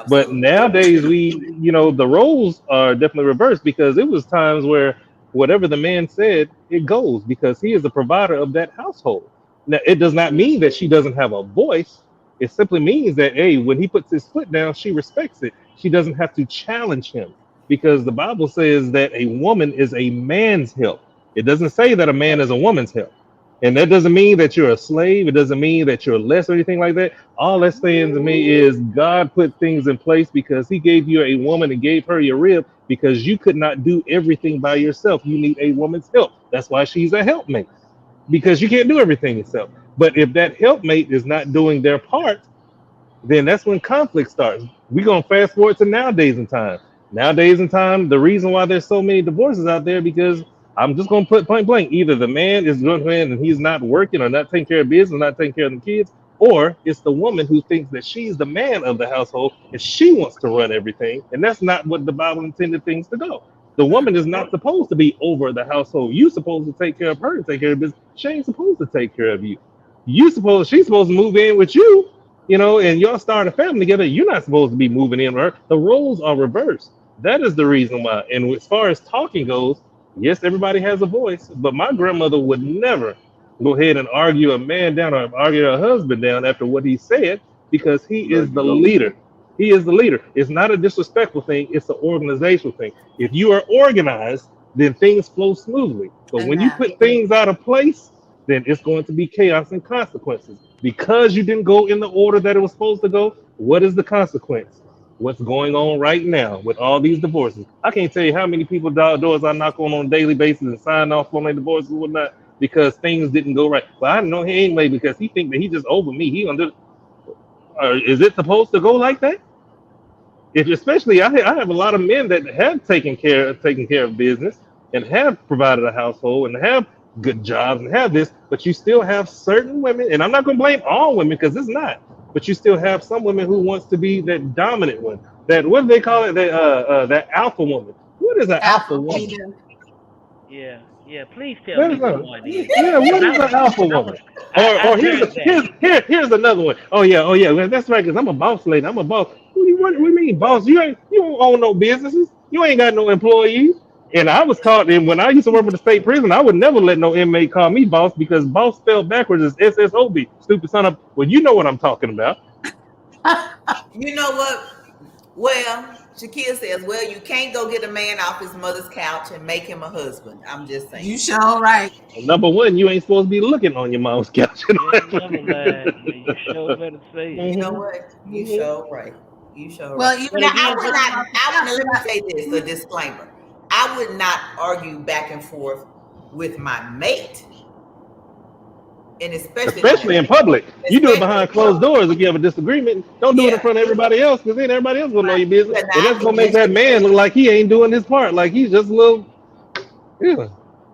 But absolutely. nowadays, the roles are definitely reversed because it was times where whatever the man said, it goes because he is the provider of that household. Now, it does not mean that she doesn't have a voice. It simply means that, hey, when he puts his foot down, she respects it. She doesn't have to challenge him because the Bible says that a woman is a man's help. It doesn't say that a man is a woman's help. And that doesn't mean that you're a slave. It doesn't mean that you're less or anything like that. All that's saying to me is God put things in place because he gave you a woman and gave her your rib because you could not do everything by yourself. You need a woman's help. That's why she's a helpmate because you can't do everything yourself. But if that helpmate is not doing their part, then that's when conflict starts. We're gonna fast forward to nowadays in time. Nowadays in time, the reason why there's so many divorces out there because I'm just gonna put point blank, either the man is going in and he's not working or not taking care of business, not taking care of the kids, or it's the woman who thinks that she's the man of the household and she wants to run everything, and that's not what the Bible intended things to go. The woman is not supposed to be over the household. You're supposed to take care of her and take care of business. She ain't supposed to take care of you. She's supposed to move in with you, and y'all start a family together. You're not supposed to be moving in with her. The roles are reversed. That is the reason why. And as far as talking goes, yes, everybody has a voice, but my grandmother would never go ahead and argue a man down or argue a husband down after what he said because he There is you the go. leader. He is the leader. It's not a disrespectful thing, it's an organizational thing. If you are organized, then things flow smoothly. But when you Amen. put things out of place, then it's going to be chaos and consequences. Because you didn't go in the order that it was supposed to go, what is the consequence? What's going on right now with all these divorces? I can't tell you how many people doors I knock on a daily basis and sign off on their divorces and whatnot because things didn't go right. But I know he ain't made because he think that he just over me. He under. Is it supposed to go like that? If especially I have a lot of men that have taken care of business and have provided a household and have good jobs and have this, but you still have certain women, and I'm not going to blame all women because it's not, but you still have some women who wants to be that dominant one, that what do they call it, that alpha woman. What is an alpha Alpha woman? leader. yeah. Please tell That me is what a one is, Yeah. because What is an alpha I was woman? I Or here's heard that. here's another one. Oh yeah, well, that's right. Because I'm a boss lady. I'm a boss. What do you mean, boss? You don't own no businesses. You ain't got no employees. And I was taught, and when I used to work for the state prison, I would never let no inmate call me boss because boss spelled backwards is SSOB. Stupid son of. Well, you know what I'm talking about. You know what? Well, Shakia says, well, you can't go get a man off his mother's couch and make him a husband. I'm just saying. You sure right. Number one, you ain't supposed to be looking on your mom's couch. You ain't never lied. You sure better say it. You know Mhm, what? You mhm. sure right. You sure right. Well, even But Now if you I again, don't would but not. come off the couch, Now you let me got. say this: a disclaimer. I would not argue back and forth with my mate, and Especially in public. You do it behind closed doors if you have a disagreement. Don't do it in front of everybody else, because then everybody else gonna know your business. But And now I that's think gonna make that's that just man look like he ain't doing his part. Like he's just a little yeah.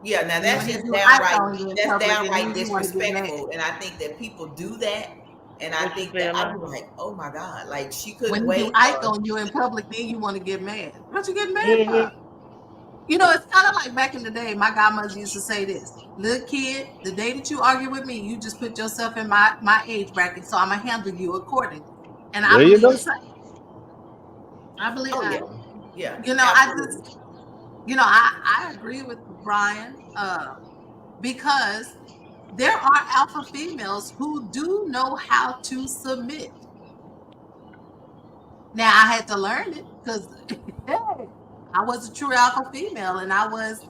yeah. Now And that's when he just do ice downright on you in public, and then you want to get mad. disrespectful. And I think that people do that. And I What you think say, that I'm Alana? like, oh my God, like she When couldn't he do wait. ice on you in public, then you want to get mad. What you get mad Mm-hmm. for? You know, it's kind of like back in the day. My godmother used to say this: "Little kid, the day that you argue with me, you just put yourself in my age bracket, so I'm gonna handle you accordingly." And I There you believe go. the same. I believe, Oh yeah, yeah, you know, absolutely. I agree with Brian, because there are alpha females who do know how to submit. Now I had to learn it because I was a true alpha female, and I was,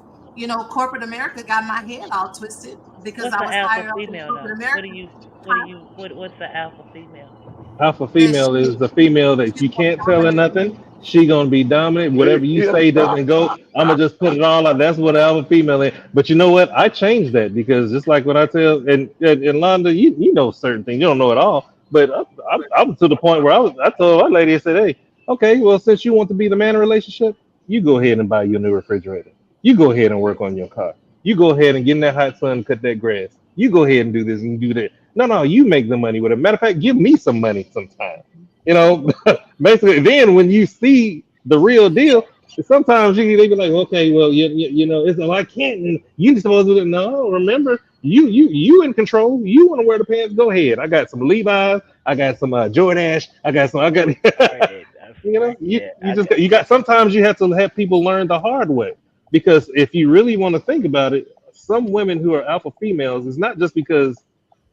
corporate America got my head all twisted because What's I the was alpha higher up in female corporate though? America. What's the alpha female? Alpha That female is the female that she's you gonna can't tell her dominate. nothing. She gonna be dominant. Whatever you Yeah. say doesn't go. I'm gonna just put it all out. That's what alpha female is. But you know what? I changed that because just like what I tell in Londa, you know certain things. You don't know it all. But I was to the point where I told my lady, I said, hey, okay, well since you want to be the man in a relationship, you go ahead and buy your new refrigerator. You go ahead and work on your car. You go ahead and get in that hot sun and cut that grass. You go ahead and do this and do that. No, you make the money with it. Matter of fact, give me some money sometime. You know, basically, then when you see the real deal, sometimes they be like, okay, well, you know, it's like I can't. And you supposed to no. Remember, you in control. You want to wear the pants? Go ahead. I got some Levi's. I got some Jordache. I got. You know, Yeah, you just you got. Sometimes you have to have people learn the hard way because if you really want to think about it, some women who are alpha females is not just because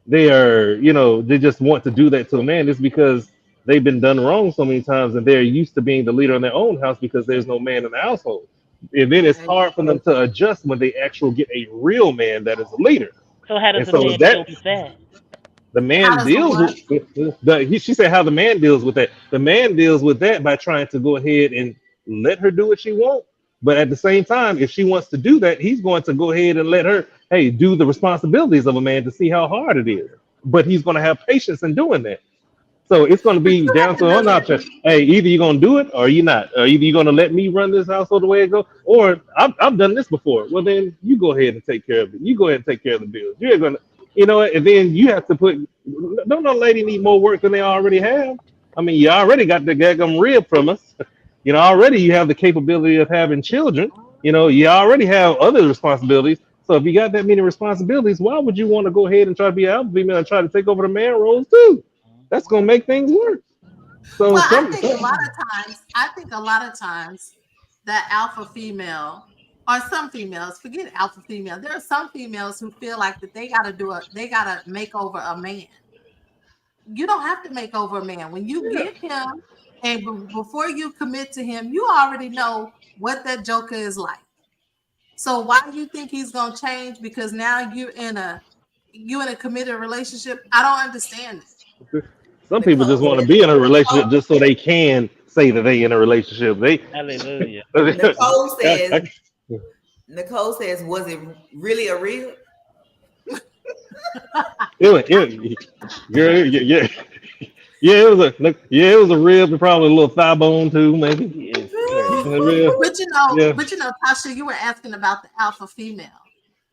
they are, you know, they just want to do that to a man. It's because they've been done wrong so many times and they're used to being the leader in their own house because there's no man in the household. And then it's hard for them to adjust when they actually get a real man that is a leader. So how does And a so man deal that with that? the How man does the deals what? with she said how the man deals with that. The man deals with that by trying to go ahead and let her do what she wants. But at the same time, if she wants to do that, he's going to go ahead and let her, hey, do the responsibilities of a man to see how hard it is. But he's going to have patience in doing that. So it's going to But be you down have to to one know option. Hey, either you're going to do it or you're not. Or either you're going to let me run this household the way it goes, or I've done this before. Well, then you go ahead and take care of it. You go ahead and take care of the bills. You're going to, you know, and then you have to put, don't no lady need more work than they already have. I mean, you already got the gaggum rib from us. You know, already you have the capability of having children. You know, you already have other responsibilities. So if you got that many responsibilities, why would you want to go ahead and try to be an alpha female and try to take over the man roles too? That's gonna make things worse. So Well, I think a lot of times that alpha female or some females, forget alpha female. There are some females who feel like that they gotta make over a man. You don't have to make over a man. When you yeah, get him and before you commit to him, you already know what that joker is like. So why do you think he's gonna change? Because now you're in a committed relationship. I don't understand it. some people Nicole just want to says, be in a relationship just so they can say that they in a relationship. They, Hallelujah. Nicole says, I- Nicole says, was it really a real? yeah, yeah, yeah. It was a rib, probably a little thigh bone too, maybe. He is crazy. A rib, yeah. But Tasha, you were asking about the alpha female.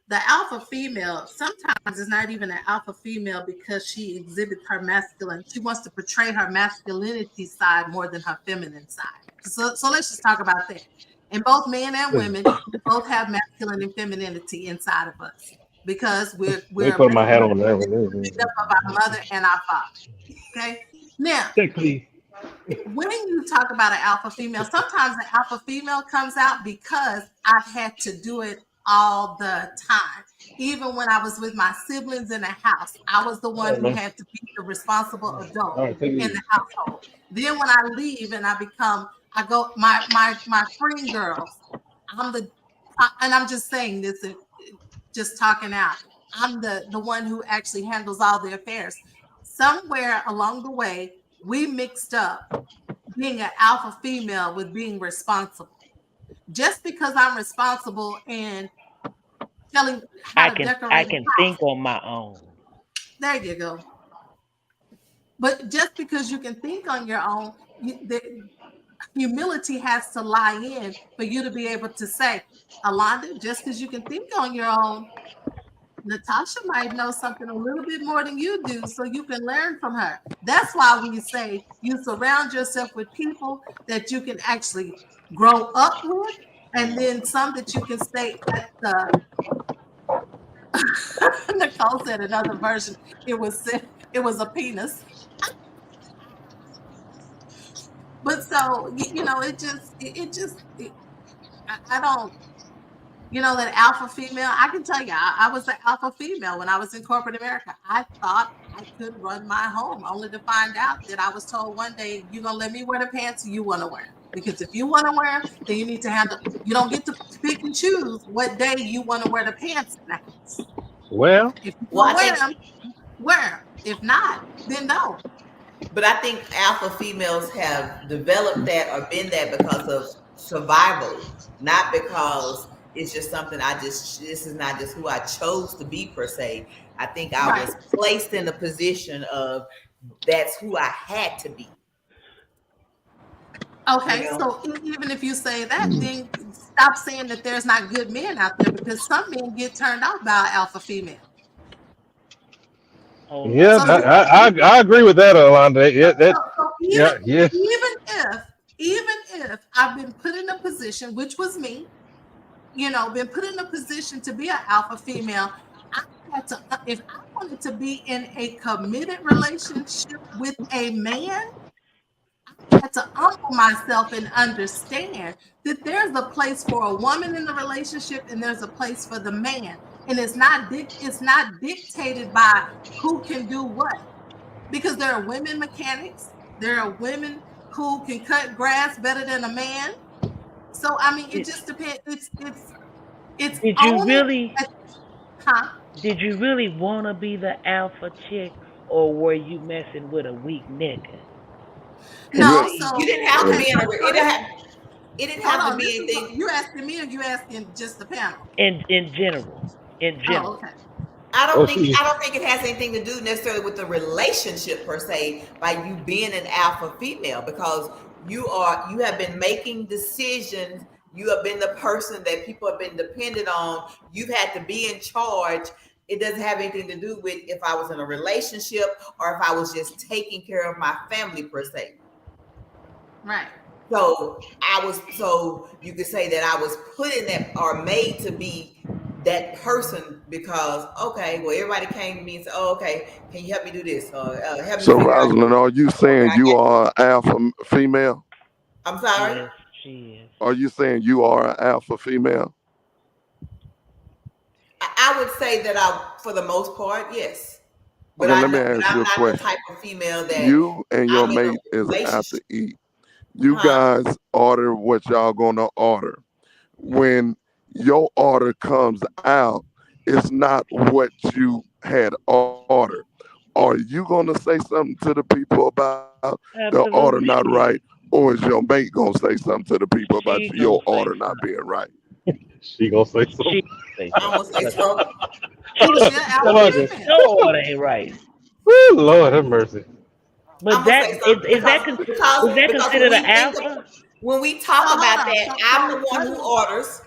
The alpha female sometimes is not even an alpha female because she exhibits her masculine. She wants to portray her masculinity side more than her feminine side. So let's just talk about that. And both men and women, we both have masculine and femininity inside of us because Let me we're put my hat made on there. up of our mother and our father. Okay. Now, Check, please. when you talk about an alpha female, sometimes an alpha female comes out because I've had to do it all the time. Even when I was with my siblings in the house, I was the All one right, who man. had to be the responsible adult All right, take it in easy. the household. Then when I leave and I go, my friend girls, I'm the, and I'm just saying this, just talking out. I'm the one who actually handles all the affairs. Somewhere along the way, we mixed up being an alpha female with being responsible. Just because I'm responsible and telling how to decorate I a can house. think on my own. There you go. But just because you can think on your own, the humility has to lie in for you to be able to say, Alonda, just because you can think on your own, Natasha might know something a little bit more than you do, so you can learn from her. That's why we say you surround yourself with people that you can actually grow up with, and then some that you can stay at the. Nicole said another version. It was a penis, but so I don't. That alpha female, I can tell you, I was an alpha female when I was in corporate America. I thought I could run my home, only to find out that I was told one day, you're going to let me wear the pants you want to wear. Because if you want to wear them, then you need to handle, you don't get to pick and choose what day you want to wear the pants in the house. Well, If you Well, want to I wear think, them, wear them. If not, then don't. but I think alpha females have developed that or been that because of survival, not because it's just something this is not just who I chose to be per se. I think I Right. was placed in a position of that's who I had to be. Okay, so even if you say that, then stop saying that there's not good men out there, because some men get turned off by an alpha female. Oh my yeah, So God. I agree with that, Alonda. Yeah, that, so yeah, yes. even if I've been put in a position, which was me, been put in a position to be an alpha female, I had to, if I wanted to be in a committed relationship with a man, I had to humble myself and understand that there's a place for a woman in the relationship and there's a place for the man. And it's not dictated by who can do what. Because there are women mechanics, there are women who can cut grass better than a man. So I mean, it Did, just depends. It's did you only really huh? did you really want to be the alpha chick, or were you messing with a weak nigga? Cause No, Yeah. see, You so didn't have to okay, be in a. so this, It didn't hold have to on. be This is what anything. you asking me, or you asking just the panel? in Oh, general. okay. Oh, she. I don't think it has anything to do necessarily with the relationship per se by you being an alpha female, because you have been making decisions. You have been the person that people have been dependent on. You've had to be in charge. It doesn't have anything to do with if I was in a relationship or if I was just taking care of my family per se. Right. So you could say that I was put in that or made to be that person because okay, well everybody came to me and said, "Oh, okay, can you help me do this or help me So, figure out Rosalind, this?" are you Okay, saying you are an alpha female? I'm sorry. Yes, she is. Are you saying you are an alpha female? I would say that for the most part, yes, but Okay, I let know, me but ask you I'm a not the question. type of female that You and your I'm in a mate is out to relationship. eat. You Huh? guys order what y'all gonna order. When your order comes out, it's not what you had ordered. Are you gonna say something to the people about the order not Absolutely, right, she is. or is your mate gonna say something to the people about She your gonna order say not something. being right? She gonna say something. She gonna say I'm gonna something. say Cause so. Because you're Come alpha on, just. female. your order ain't right. Woo, Lord have mercy. I'm But gonna that say something is that because when considered an we think of alpha? when we So talk hold about on. that, I'm the one who orders.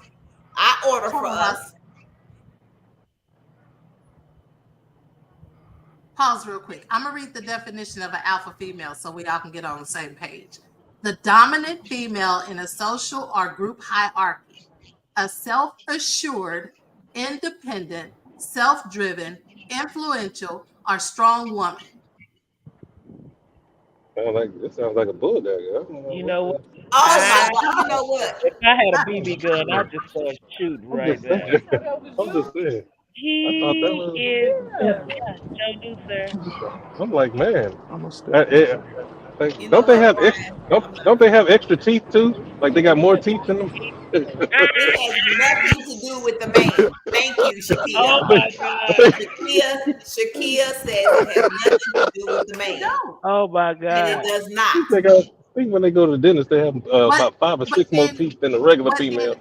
I order Hold for on, us. Ross. Pause real quick. I'm gonna read the definition of an alpha female so we all can get on the same page. The dominant female in a social or group hierarchy, a self-assured, independent, self-driven, influential, or strong woman. It sounds like a bulldog. I don't know You what know the. what? Oh I my God! You know what? If I had a BB gun, I'd just start shooting I'm right just now. saying. I'm just saying. I thought that He was. is Yeah. yeah, Joe do, sir. I'm like, man. I'm gonna step Uh, out. it, like, You know don't they what, have Brian? don't they have extra teeth too? Like they got more teeth in them. It has nothing to do with the man. Thank you, Oh Shakia. I think, my I god. think, Shakia says it has nothing to do with the They man, don't. Oh my and it god. does not. I think when they go to the dentist, they have But about 5 or but 6 more in teeth than the regular but female.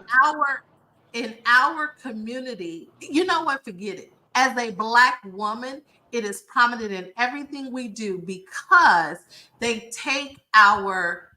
in our community, you know what? Forget it. As a Black woman, it is prominent in everything we do because they take our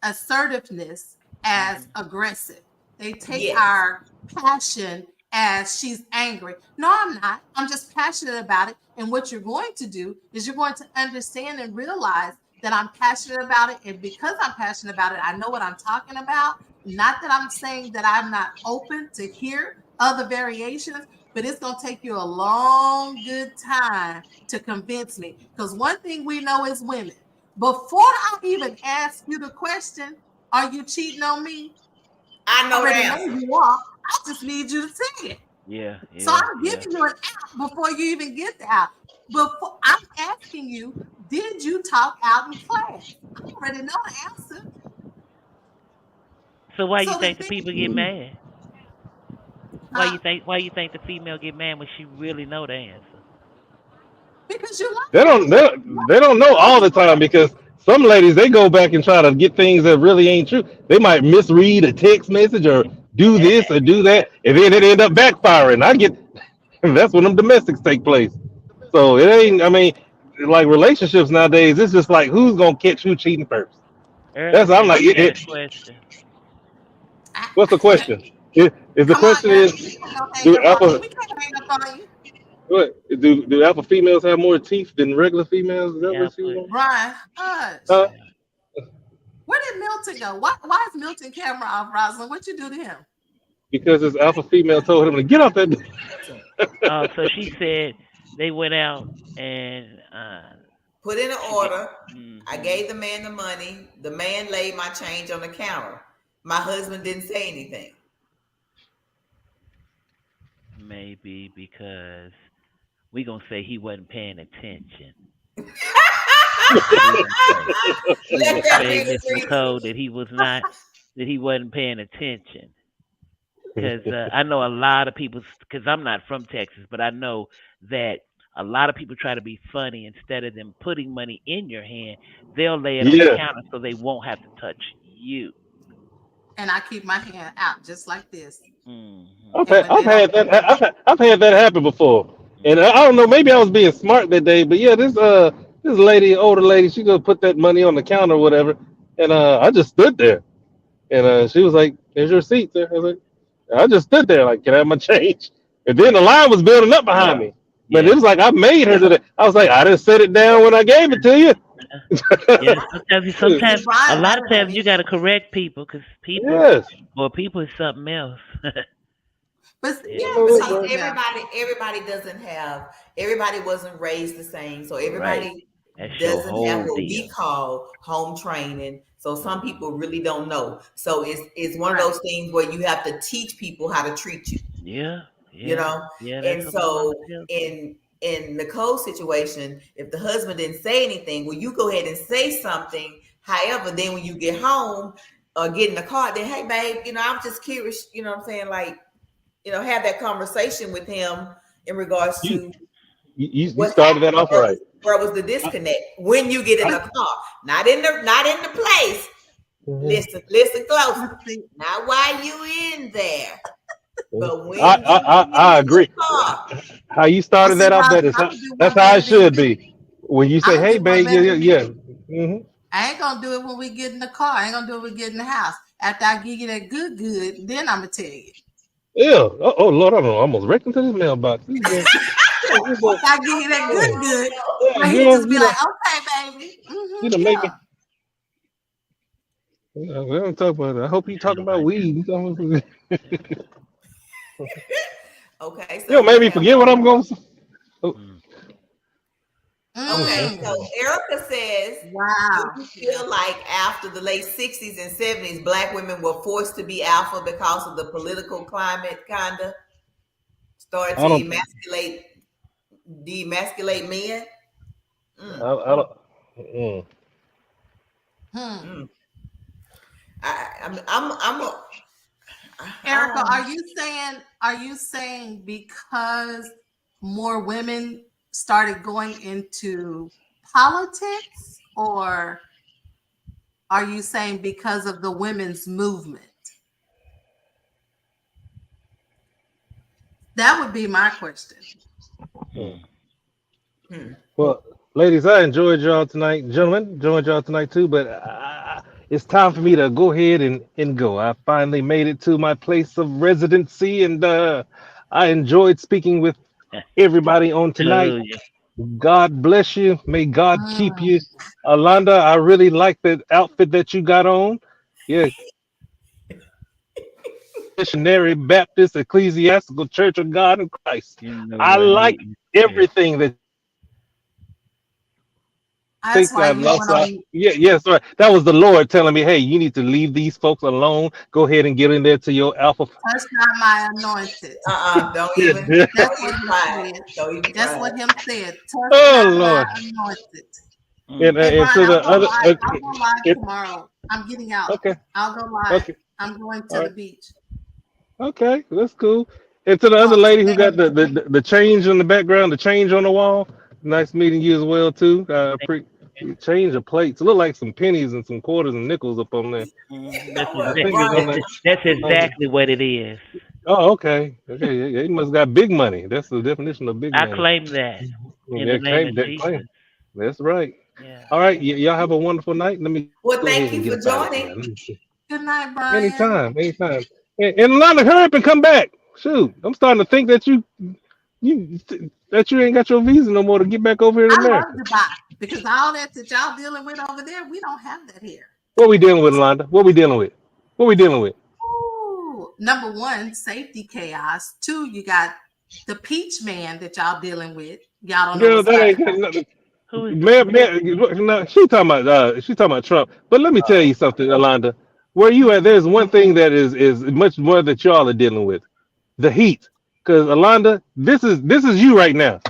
assertiveness as aggressive. They take Yes. our passion as she's angry. No, I'm not. I'm just passionate about it. And what you're going to do is you're going to understand and realize that I'm passionate about it. And because I'm passionate about it, I know what I'm talking about. Not that I'm saying that I'm not open to hear other variations, but it's going to take you a long, good time to convince me. Because one thing we know as women, before I even ask you the question, are you cheating on me? I I know the already know answer. you are. I just need you to say it. Yeah, So yeah, I'm yeah. giving you an out before you even get the out. Before I'm asking you, did you talk out in class? I already know the answer. So why you So the think the thing, people get mad? huh? Why you think the female get mad when she really know the answer? Because you They like it. don't they don't know all the time because some ladies they go back and try to get things that really ain't true. They might misread a text message or do this or do that, and then it end up backfiring. I get that's when them domestics take place. So it ain't. I mean, like relationships nowadays, it's just like who's gonna catch who cheating first. Erica That's I'm said like, she got a question. what's the question? Is the Come on, question Erica. is We can't go hang do up on you. alpha We can't hang up on you. what do alpha females have more teeth than regular females? Is that Yeah, what she but was? Ryan, hush. Huh? yeah. Where did Milton go? Why is Milton camera off, Rosalind? What you do to him? Because this alpha female told him to get off that. Milton. So she said they went out and Put in an she get. order. I Hmm. gave the man the money. The man laid my change on the counter. My husband didn't say anything. Maybe because we gonna say he wasn't paying attention. That's what we gonna say. We Let gonna that say be the Miss reason. Nicole that he was not that he wasn't paying attention. Because I know a lot of people. Because I'm not from Texas, but I know that a lot of people try to be funny instead of them putting money in your hand. They'll lay it on the Yeah. counter so they won't have to touch you. And I keep my hand out just like this. Hmm. And when I've they don't, had that. I've had that happen before, and I don't know. Maybe I was being smart that day, but yeah, this lady, older lady, she gonna put that money on the counter or whatever, and I just stood there, and she was like, "There's your seat, sir." I was like, I just stood there like, "Can I have my change?" And then the line was building up behind me, but it Yeah. was like I made her do that. I was like, I didn't set it down when I gave it to you. Yeah. Sometimes, see, a Brian lot of better than times you me. gotta correct people because Yes. people is something else. But Yeah. Yeah, but because see, yeah, everybody wasn't raised the same. So Right. everybody That's your doesn't have whole what we deal. call home training. So some people really don't know. So it's one of right. those things where you have to teach people how to treat you, Yeah. you Yeah. know? Yeah. That's And what my mama so tells me. in Nicole's situation, if the husband didn't say anything, well, you go ahead and say something. However, then when you get home or get in the car, then hey babe, I'm just curious, you know what I'm saying? Like, have that conversation with him in regards You to you what started that happened. off right. Where was the disconnect when you get in the I, car, not in the place. Listen closely. But see, Not while you in there, but I, when you I, get I in the agree. car. How you well, started see, that off, Rosin, I'm gonna do that's one how better it than should you. be. When you I'm say, gonna "Hey, do one babe, yeah, better yeah, than yeah," you. hmm I ain't gonna do it when we get in the car. I ain't gonna do it when we get in the house. After I give you that good, then I'm gonna tell you. yeah. Oh, Lord, I don't know. I almost wrecked into this mailbox. This girl, this girl, After I give you that yeah, good, yeah, but he girl, just be like, okay, baby. you know, make Yeah. me. We don't talk about it. I hope you This talking ain't about nobody weed. You talking Okay, you know, so made me forget what I'm going to say. Oh, Mm. okay, okay. so Mm. Erica says, do Wow. you Yeah. feel like after the late 60s and 70s, Black women were forced to be alpha because of the political climate, kinda started I to don't. demasculate men? Mm, I don't. Mm. Hmm. mm. I'm a, Erica, I, are you saying because more women started going into politics, or are you saying because of the women's movement? That would be my question. Well, ladies, I enjoyed y'all tonight. Gentlemen, enjoyed y'all tonight too. But it's time for me to go ahead and go. I finally made it to my place of residency, and I enjoyed speaking with everybody on tonight. Hallelujah. God bless you. May God keep Mm, you. Alonda, I really like the outfit that you got on. Yeah, Missionary Baptist Ecclesiastical Church of God in Christ. You know I what? like everything that that's think why I you lost. went on. Yeah, yes, right. That was the Lord telling me, hey, you need to leave these folks alone. Go ahead and get in there to your alpha. Touch not my anointed. Don't Yeah. even That's don't what even he try it. said. Don't even That's try what it. him said. Touch Oh not my Lord. anointed. Mm. Hey And Brian, to I'll the go other. live. I'll go live It, tomorrow. I'm getting out. okay. I'll go live. Okay. I'm going All to the right. beach. Okay. That's cool. And to the other So lady who got today, the change in the background, the change on the wall. Nice meeting you as well too. Change of plates. It look like some pennies and some quarters and nickels up on there. That's Well, I think it's Brian, on that. that's On, exactly what it is. oh, okay. Okay. Yeah, he must got big money. That's the definition of big I money. claim that in the Yeah, name of claim. Jesus. That's right. Yeah. All right. Y'all have a wonderful night. Let me well, go ahead thank and you get for up out of here. joining. Let me see. good night, Brian. Anytime. Anytime. And Lana, hurry up and come back. Shoot. I'm starting to think that you that you ain't got your visa no more to get back over here to I love America. Dubai because all that y'all dealing with over there, we don't have that here. What we dealing with, Londa? What we dealing with? What we dealing with? Ooh, number one, safety chaos. Two, you got the peach man that y'all dealing with. Y'all don't know Girl, what's that about to ain't got happen. nothing. Who is Man, no, she talking about Trump. But let me tell you something, Alonda. Where you at? There's one thing that is much more that y'all are dealing with: the heat. Because Alonda, this is you right now.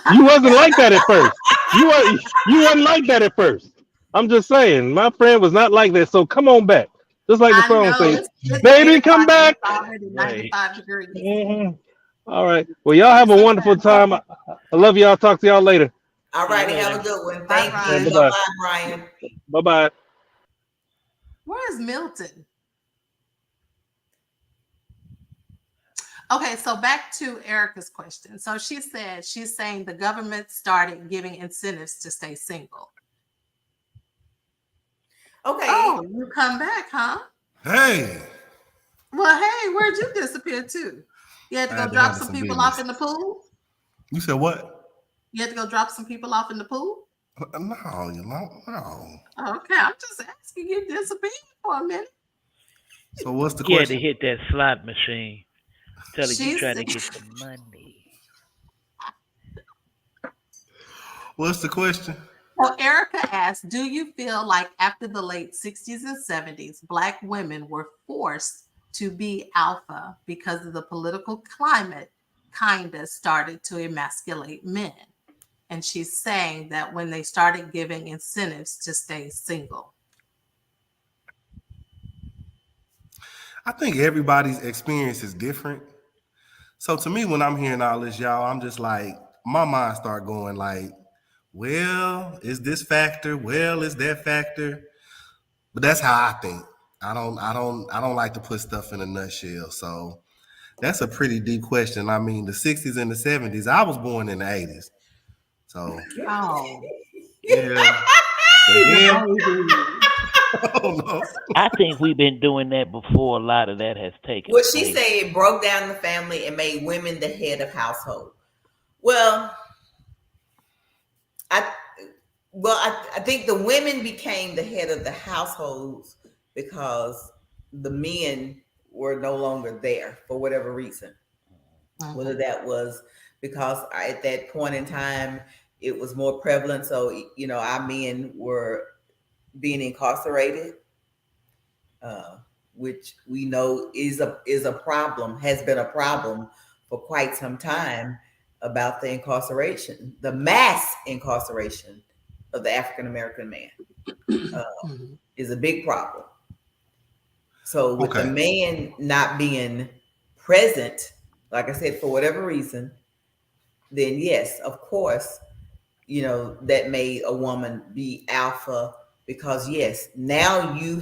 You wasn't like that at first. You wasn't like that at first. I'm just saying, my friend was not like that. So come on back. Just like the I song know says, it's 8 "Baby, come o'clock and back." it's already right? 95 degrees. Mhm. All right. Well, y'all have It's a okay. wonderful time. I love y'all. Talk to y'all later. All See you righty, have a later. good one. Bye, Thank you. Bye Brian. Bye bye. bye, Brian. Bye bye. Where's Milton? Okay, so back to Erica's question. So she said she's saying the government started giving incentives to stay single. Okay. Oh, you come back, huh? Hey, Well, hey, where'd you disappear to? You had to I go had to drop handle some some people off business. in the pool? You said what? You had to go drop some people off in the pool? No, you know, no. Okay, I'm just asking. You disappeared for a minute. So what's the He had to question? hit that slot machine. Tell her you She trying said, to get some money. What's the question? well, Erica asked, do you feel like after the late 60s and 70s, Black women were forced to be alpha because of the political climate kind of started to emasculate men? And she's saying that when they started giving incentives to stay single. I think everybody's experience is different. So to me, when I'm hearing all this, y'all, I'm just like, my mind start going like, well, is this factor? Well, is that factor? But that's how I think. I don't like to put stuff in a nutshell. So that's a pretty deep question. I mean, the 60s and the 70s, I was born in the 80s. So Oh, yeah. But he's a then, baby. I don't know. I think we've been doing that before. A lot of that has taken What she place. said, it broke down the family and made women the head of household. Well, I I think the women became the head of the households because the men were no longer there for whatever reason. Whether that was because at that point in time it was more prevalent, so our men were being incarcerated, which we know is a problem, has been a problem for quite some time, about the incarceration, the mass incarceration of the African American man, is a big problem. So with the Okay. man not being present, like I said, for whatever reason, then yes, of course, that made a woman be alpha, because yes, now you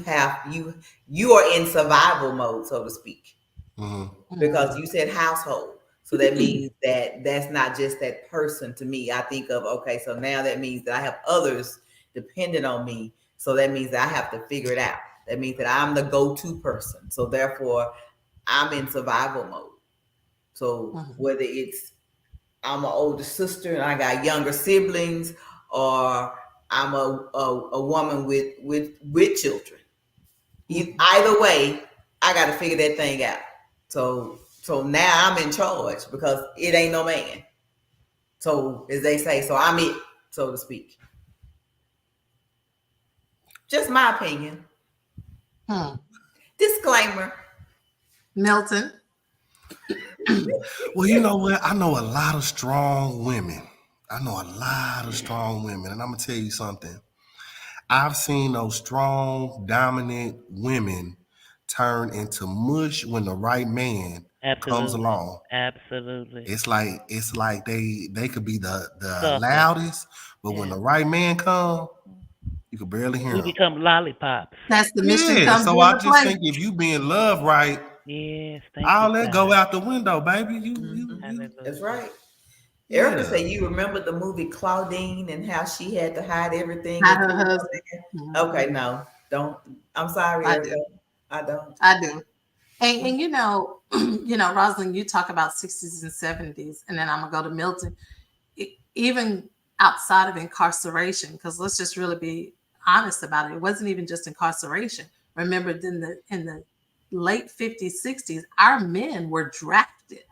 are in survival mode, so to speak. because Mhm. you said household. So that means that that's not just that person to me. I think of, okay, so now that means that I have others dependent on me. So that means that I have to figure it out. That means that I'm the go-to person. So therefore, I'm in survival mode. So Mhm. whether it's I'm an older sister and I got younger siblings, or I'm a woman with children. Mhm. Either way, I got to figure that thing out. So now I'm in charge because it ain't no man. So as they say, so I'm it, so to speak. Just my opinion. Hmm. Disclaimer. Milton. Well, you know what? I know a lot of strong women. I know a lot of strong women, and I'm gonna tell you something. I've seen those strong, dominant women turn into mush when the right man comes Absolutely. along. Absolutely. It's like they could be the Suckers. loudest, but when Yeah. the right man come, you could barely hear We him. become lollipops. That's the mission Yeah, comes so I into just play. think if you being loved right, Yes, thank you, all that go God. out the window, baby. That's Hallelujah. right. Erica Yeah. said, you remember the movie Claudine and how she had to hide everything Not and her fool husband. her man? Mhm. Okay, no, don't. I'm sorry, I do. Erica. I don't. I do. And Rosalind, you talk about 60s and 70s, and then I'm gonna go to Milton. Even outside of incarceration, because let's just really be honest about it. It wasn't even just incarceration. Remember, in the late 50s, 60s, our men were drafted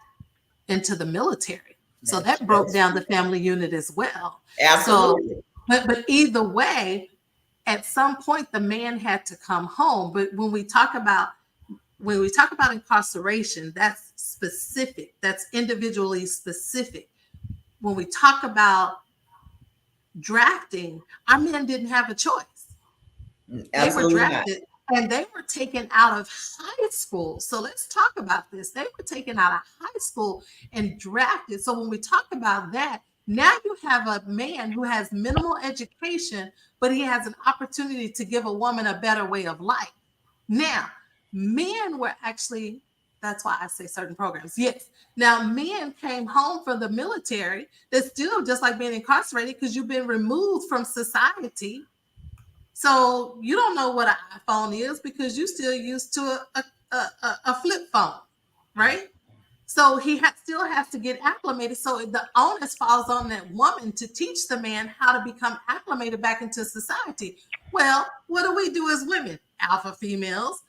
into the military. So that broke That's down true. the family unit as well. So, Absolutely. but either way, at some point the man had to come home. But when we talk about incarceration, that's specific, that's individually specific. When we talk about drafting, our men didn't have a choice. They were Absolutely not. drafted and they were taken out of high school. So let's talk about this. They were taken out of high school and drafted. So when we talk about that, now you have a man who has minimal education, but he has an opportunity to give a woman a better way of life. Now, men were actually, that's why I say certain programs. Yes. Now, men came home from the military. That's still just like being incarcerated because you've been removed from society. So you don't know what an iPhone is because you still used to a flip phone, right? So he still has to get acclimated. So the onus falls on that woman to teach the man how to become acclimated back into society. Well, what do we do as women, alpha females?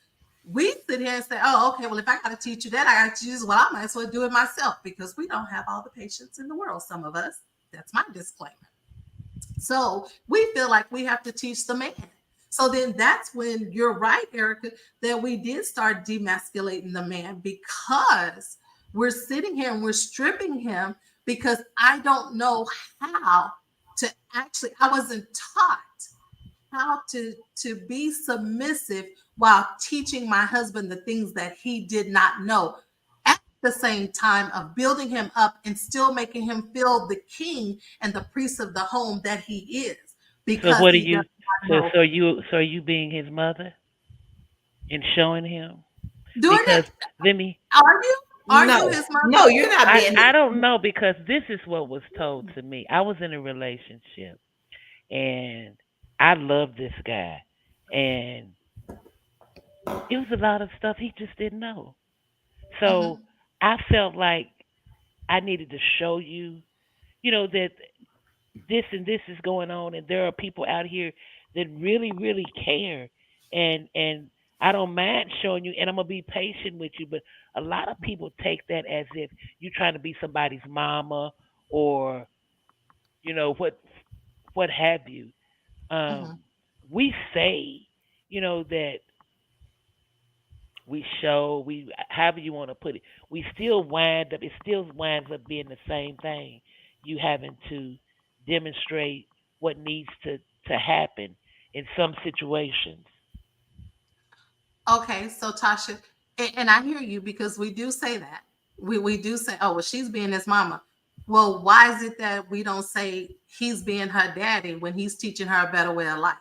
We sit here and say, oh, okay, well, if I got to teach you that, I got to use, well, I might as well do it myself because we don't have all the patience in the world, some of us. That's my disclaimer. So we feel like we have to teach the man. So then that's when you're right, Erica, that we did start demasculating the man because we're sitting here and we're stripping him because I don't know how to actually, I wasn't taught how to be submissive while teaching my husband the things that he did not know at the same time of building him up and still making him feel the king and the priest of the home that he is So because what are he does you? not So know so are you being his mother and showing him? doing Because it. let me. Are you No, his mother? no, you're not I being I his. don't know because this is what was told to me. I was in a relationship and I love this guy, and it was a lot of stuff he just didn't know. So Mhm. I felt like I needed to show you, that this and this is going on, and there are people out here that really, really care, and I don't mind showing you, and I'm gonna be patient with you. But a lot of people take that as if you're trying to be somebody's mama or what have you. Um, Mhm. we say, that we show, we however you want to put it, we still wind up. It still winds up being the same thing. You having to demonstrate what needs to happen in some situations. Okay, so Tasha, and I hear you because we do say that. We do say, oh, well, she's being his mama. Well, why is it that we don't say he's being her daddy when he's teaching her a better way of life?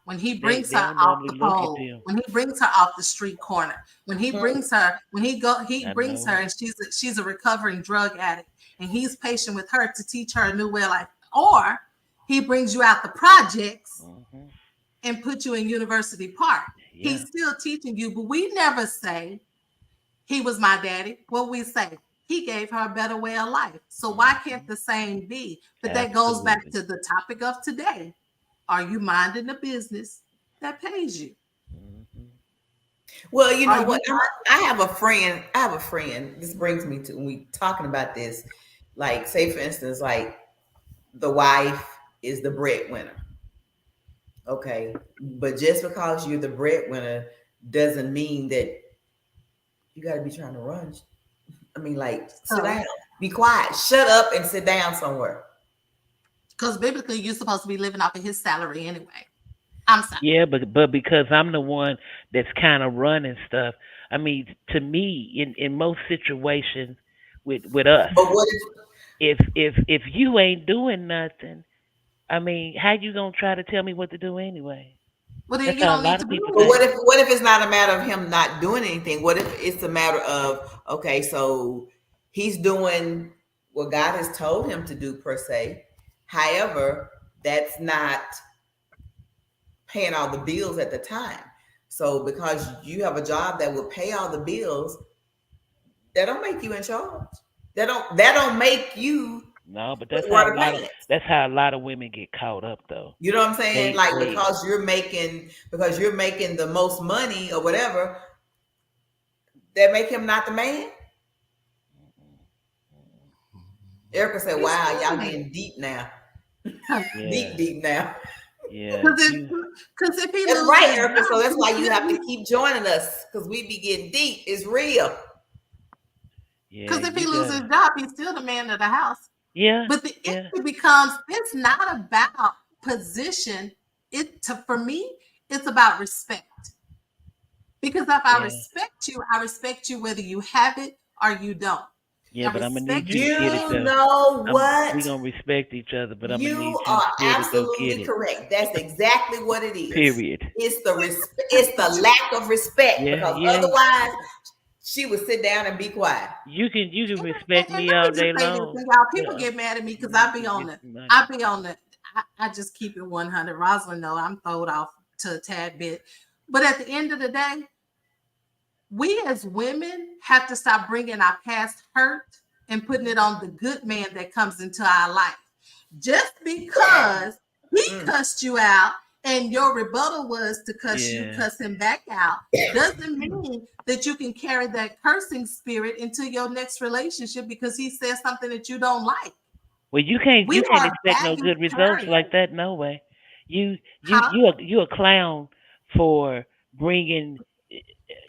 when he They brings her don't off normally the look at pole, them. when he brings her off the street corner, when he brings her, he I brings her know. and she's a recovering drug addict, and he's patient with her to teach her a new way of life. Or he brings you out the projects Hmm. and put you in University Park. Yeah. He's still teaching you, but we never say he was my daddy. What we say, he gave her a better way of life. So why can't the same be? But that goes back Absolutely. to the topic of today. Are you minding the business that pays you? Hmm. Well, you Are know you what? I have a friend. I have a friend. This brings me to when we talking about this. Like, say for instance, like the wife is the breadwinner. Okay, but just because you're the breadwinner doesn't mean that you got to be trying to run. I mean, like, sit so down, be quiet, shut up, and sit down somewhere. because biblically you're supposed to be living off of his salary anyway. I'm sorry. Yeah, but because I'm the one that's kind of running stuff. I mean, to me, in most situations with us, But what if you ain't doing nothing, I mean, how you gonna try to tell me what to do anyway? Well, then That's you how a don't need lot to of be people But with think. him. what if it's not a matter of him not doing anything? What if it's a matter of, okay, so he's doing what God has told him to do per se. However, that's not paying all the bills at the time. So because you have a job that will pay all the bills, that don't make you in charge. That don't make you No, but wear the pants. that's how a lot of women get caught up though. You know what I'm saying? They Like, they because you're making the most money or whatever, that make him not the man. Erica said, He's "Wow, still y'all there. getting deep now, yeah deep now." yeah Because you if he That's loses right, his Erica. So job, that's why you have to keep joining us because we be getting deep. It's real. yeah because if he you loses his gotta job, he's still the man of the house. yeah But the yeah issue becomes it's not about position. For me, it's about respect. Because if I yeah respect you whether you have it or you don't. yeah. I But I'm gonna need respect you to you. get it You though. know We what? gonna respect each other, but I'm gonna need You you are still to go get absolutely it. correct. That's exactly what it is. Period. It's the lack of respect Yeah, because yeah. otherwise she would sit down and be quiet. You can respect And me let all me just day say this, long, and y'all, but people get mad at me because you can get some money. I just keep it 100. Rosalind know I'm throwed off to a tad bit. But at the end of the day, we as women have to stop bringing our past hurt and putting it on the good man that comes into our life. Just because he Mm. cussed you out and your rebuttal was to Yeah. cuss him back out doesn't mean that you can carry that cursing spirit into your next relationship because he says something that you don't like. Well, you can't are expect no baggage good results carriers. like that. No way. Huh? You a clown for bringing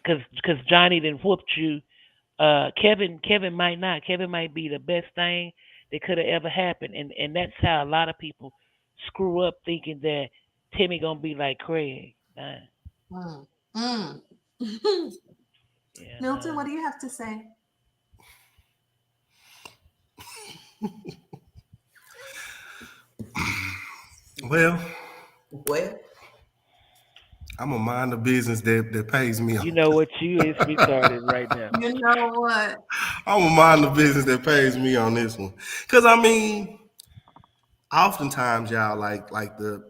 because Johnny didn't whooped you. Kevin might not. Kevin might be the best thing that could have ever happened, and that's how a lot of people screw up thinking that Timmy gonna be like Craig. Nah, Mm. Mm. yeah, Milton, nah. what do you have to say? Well, Well, I'm gonna mind the business that pays me. You know what? You is retarded right now. You know what? I'm gonna mind the business that pays me on this one. Cause I mean, oftentimes y'all like the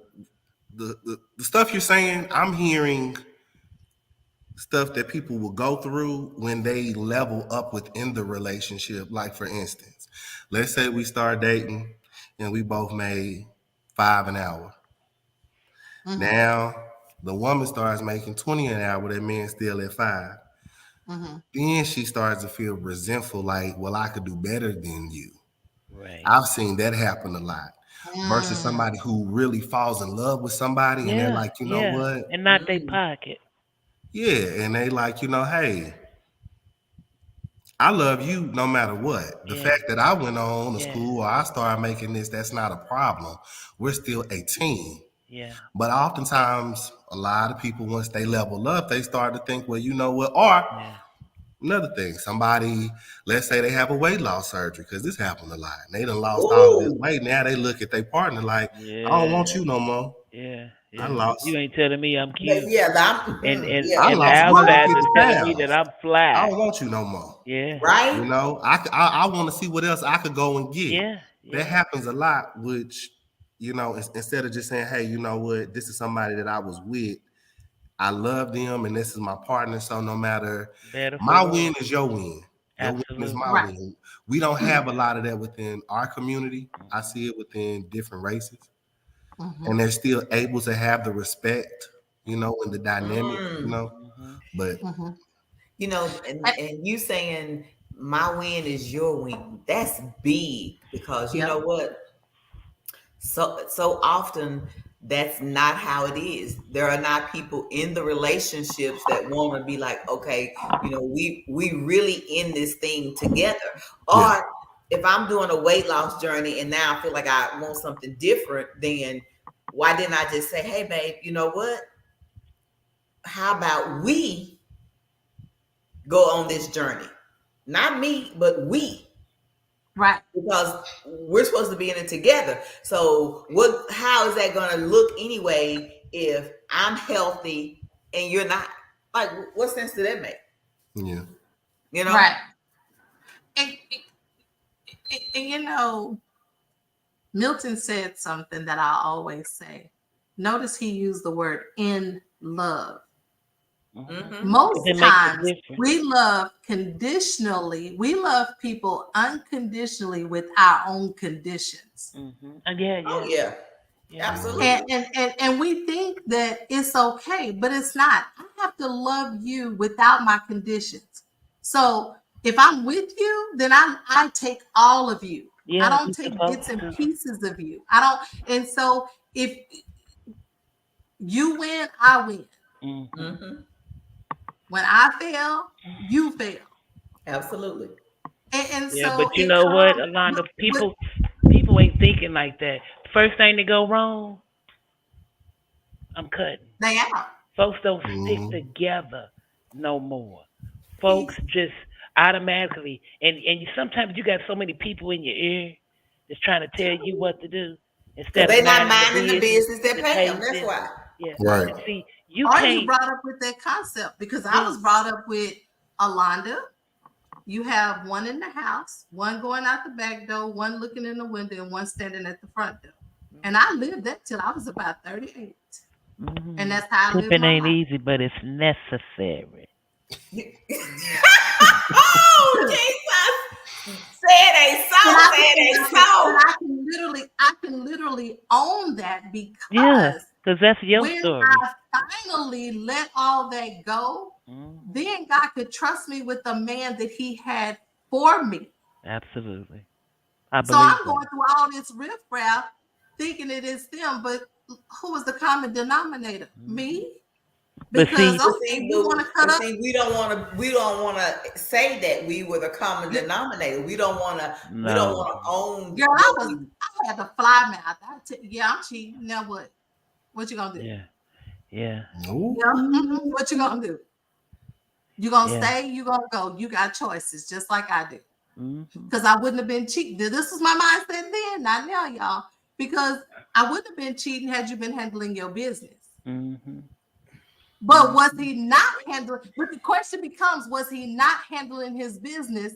stuff you're saying, I'm hearing stuff that people will go through when they level up within the relationship. Like for instance, let's say we start dating and we both made 5 an hour. Mm-hmm. Now the woman starts making 20 an hour, that man's still at 5. Mm-hmm. Then she starts to feel resentful, like, well, I could do better than you. Right. I've seen that happen a lot. Versus Mm. somebody who really falls in love with somebody and they're Yeah, like, you know yeah, what? and not they mm, pocket. Yeah. And they like, hey, I love you no matter what. The Yeah, fact that I went on to yeah, school or I started making this, that's not a problem. We're still a team. yeah, But oftentimes, a lot of people, once they level up, they start to think, well, you know what? Or yeah, another thing, somebody, let's say they have a weight loss surgery, because this happened a lot. And they done lost all of this ooh, weight. Now they look at their partner like, I don't want yeah. you no more. Yeah, I yeah. lost. You ain't telling me I'm But cute, yeah, and and yeah, I and the lost What? 150 150 is telling me that pounds. I'm I fly. don't want you no more. Yeah, right. You know, I want to see what else I could go and get. yeah, That yeah. happens a lot, which, you know, instead of just saying, hey, you know what, this is somebody that I was with. I love them and this is my partner. So no matter, Better for my worse. win is your win. Your win is Absolutely. my Right. win. We don't have a lot of that within our community. I Mhm. see it within different races. Hmm. And they're still able to have the respect, you know, and the dynamic, you Mm. know. Mhm. But Hmm. And you saying my win is your win. That's big because you Yep. know what? So often that's not how it is. There are not people in the relationships that want to be like, okay, we really in this thing together. yeah, Or if I'm doing a weight loss journey and now I feel like I want something different, then why didn't I just say, hey babe, you know what? How about we go on this journey? Not me, but we, Right. because we're supposed to be in it together. So how is that going to look anyway if I'm healthy and you're not? Like, what sense did that make? yeah. You know? Right. And you know, Milton said something that I always say. Notice he used the word in love. Mhm. Mm-hmm. But Most that makes a times difference. we love conditionally. We love people unconditionally with our own conditions. Mhm. And yeah, Oh yeah, yeah, yeah. absolutely. And we think that it's okay, but it's not. I have to love you without my conditions. So if I'm with you, then I take all of you. I Yeah, don't you take supposed bits and to. pieces of you. I don't. And so if you win, I win. Mhm. Mm-hmm. When I fail, you fail. Absolutely. And Yeah, but so you it know what, comes Alonda? with People ain't thinking like that. First thing to go wrong, I'm cutting. they out. Folks don't stick Mhm. together no more. Folks just automatically, and sometimes you got so many people in your ear that's trying to tell you what to do Because instead of they're not minding the minding the business business that that pay them. pays That's them. why. Yeah, Right. and see, you Are you can't. brought up with that concept? Because I Yeah, was brought up with Alonda. You have one in the house, one going out the back door, one looking in the window, and one standing at the front door. And I lived that till I was about 38. And that's how I lived tipping my ain't life. easy, but it's necessary. Oh, Jesus. Say it ain't And so. I Say can, it and ain't I can, and so. I can literally own that Yeah, because because that's your when story. I finally let all that go, Hmm. then God could trust me with the man that He had for me. Absolutely, I So believe I'm that. going through all this riffraff thinking it is them, but who was the common denominator? Hmm. Me? But Because see, But okay, see, you want to cut up? we don't want to say that we were the common Girl, denominator. We don't no. want to own I what was we. I had the fly mouth. Yeah, I'm cheating. Now what? What you gonna do? Yeah, yeah, Yeah. Ooh. What you gonna do? You gonna yeah. stay? You gonna go? You got choices, just like I do. Hmm. Because I wouldn't have been cheating. This was my mindset then, not now, y'all. Because I wouldn't have been cheating had you been handling your business. Hmm. But was he not handling? But the question becomes: was he not handling his business,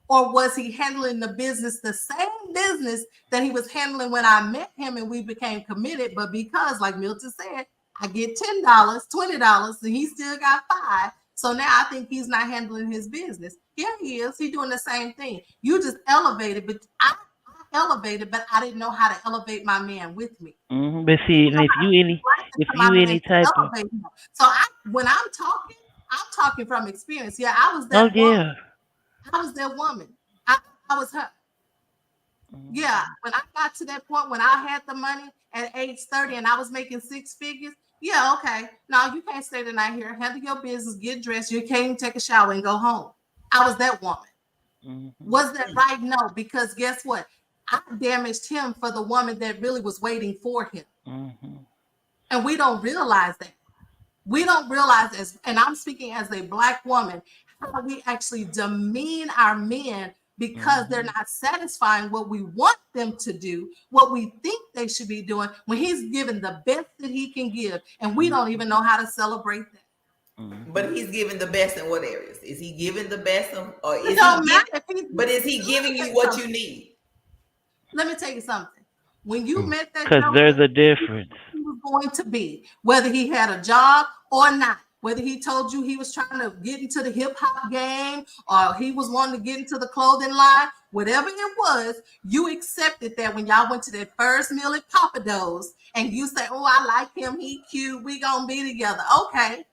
or was he handling the business, the same business that he was handling when I met him and we became committed? But because, like Milton said, I get $10, $20, and he still got five. So now I think he's not handling his business. Here he is. He's doing the same thing. You just elevated, but I elevated, but I didn't know how to elevate my man with me. But Didn't see, and know how to explain it if to my you man any to type of, elevate him. So when I'm talking from experience. Yeah, I was oh that woman. yeah. I was that woman. I was her. Yeah, Mhm. when I got to that point when I had the money at age 30 and I was making six figures, yeah, okay. No, you can't stay the night here. Handle your business, get dressed. You can't even take a shower and go home. I was that woman. Mhm. Was that right? No, because guess what? I damaged him for the woman that really was waiting for him. Mhm. And we don't realize that. We don't realize this, and I'm speaking as a black woman, how we actually demean our men because they're not satisfying what we want them to do, what we think they should be doing, when he's giving the best that he can give, and we don't even know how to celebrate that. But he's giving the best in what areas? Is he giving the best, or is It don't matter if but is he giving you what you need? Let me tell you something. When you met that, Because there's a difference. He was going to be, whether he had a job or not, whether he told you he was trying to get into the hip hop game or he was wanting to get into the clothing line, whatever it was, you accepted that when y'all went to that first meal at Papa Do's and you say, oh, I like him, he cute, we gonna be together. Okay.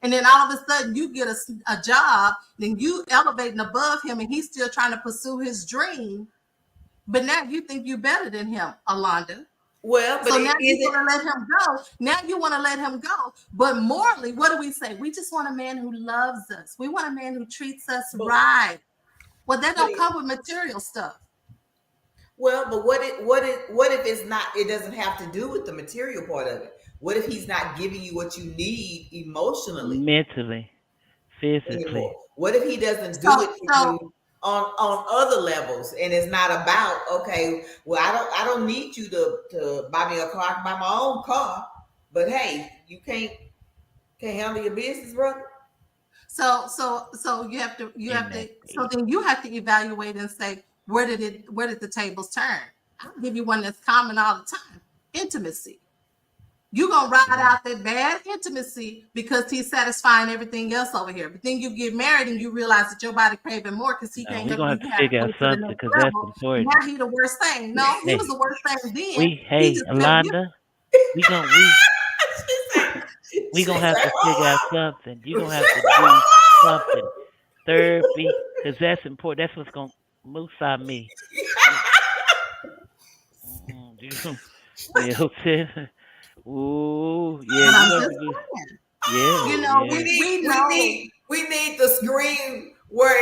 And then all of a sudden you get a job, then you elevating above him and he's still trying to pursue his dream. But now you think you're better than him, Alonda. Well, but so now you want to let him go. Now you want to let him go. But morally, what do we say? We just want a man who loves us. We want a man who treats us right. Well, that don't come with material stuff. Well, but what if it's not? It doesn't have to do with the material part of it. What if he's not giving you what you need emotionally, mentally, physically? Anymore? What if he doesn't do it for you on other levels, and it's not about, okay, well, I don't need you to buy me a car. I can buy my own car, but hey, you can't handle your business, brother. So you have to so then you have to evaluate and say, where did the tables turn? I'll give you one that's common all the time: intimacy. You're gonna ride out that bad intimacy because he's satisfying everything else over here. But then you get married and you realize that your body craving more because he can't. We're gonna have to figure out something because that's important. Now he the worst thing. No, he was the worst thing then. Alonda, we gonna have to figure out something. You're gonna have to do something. Therapy, because that's important. That's what's gonna moose on me. Ooh, yeah. You know, we need the screen where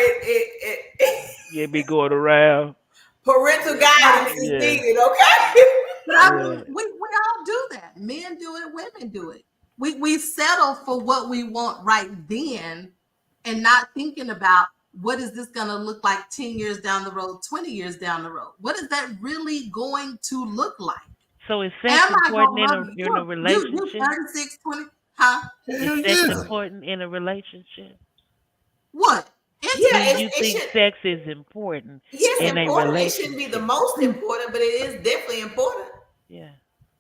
it be going around. Parental guidance is needed, okay? But we all do that. Men do it, women do it. We settle for what we want right then and not thinking about what is this going to look like 10 years down the road, 20 years down the road. What is that really going to look like? So is sex important in a relationship? You 36, 20, huh? Is sex important in a relationship? What? Do you think sex is important in a relationship? It shouldn't be the most important, but it is definitely important. Yeah.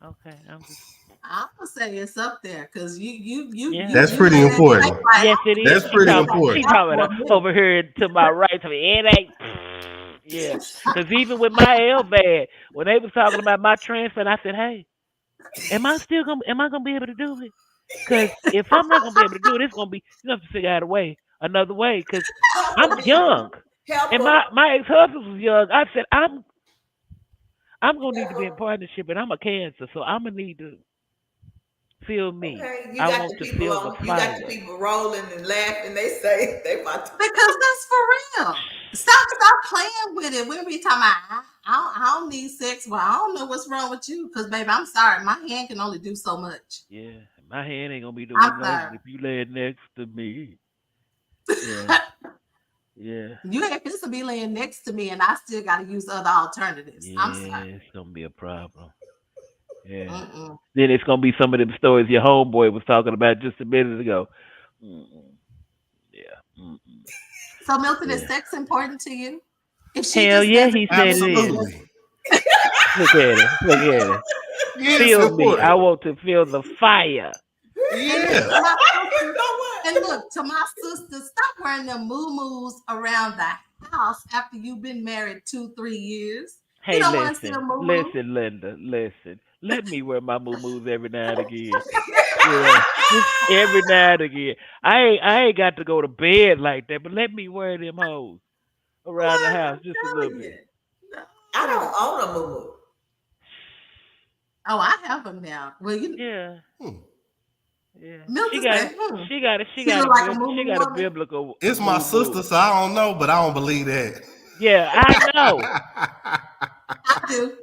Okay. I'm gonna say it's up there because you. That's pretty important. Yes, it is. That's pretty important. She's talking over here to my right. To me, it ain't. Yeah, because even with my LVAD, when they was talking about my transfer, I said, "Hey, am I gonna be able to do it? Because if I'm not gonna be able to do it, it's gonna be you have to figure out another way. Because I'm young, and my ex-husband was young. I said, I'm gonna need to be in partnership, and I'm a Cancer, so I'm gonna need to feel me. Okay, I want to feel the fire. You got the people rolling and laughing. They say they about to. Because that's for real. Stop playing with it. When we talking about, I don't need sex. Well, I don't know what's wrong with you. Because, baby, I'm sorry. My hand can only do so much. Yeah, my hand ain't going to be doing nothing if you lay next to me. Yeah. Yeah. You ain't supposed to be laying next to me, and I still got to use other alternatives. Yeah, I'm sorry. It's going to be a problem. Yeah. Then it's going to be some of them stories your homeboy was talking about just a minute ago. Yeah. So, Milton, is sex important to you? Hell yeah, he said it is. Look at it. Yes, feel me. I want to feel the fire. Yeah. And look, to my sister, stop wearing them moo-moos around the house after you've been married 2-3 years. Hey, listen, Linda, listen. Let me wear my moo-moos every now and again. Yeah, just every now and again. I ain't got to go to bed like that, but let me wear them hoes around the house just a little bit. I don't own a moo-moo. Oh, I have them now. Well, Yeah. Yeah. She got a biblical. It's my sister, so I don't know, but I don't believe that. Yeah, I know. I do.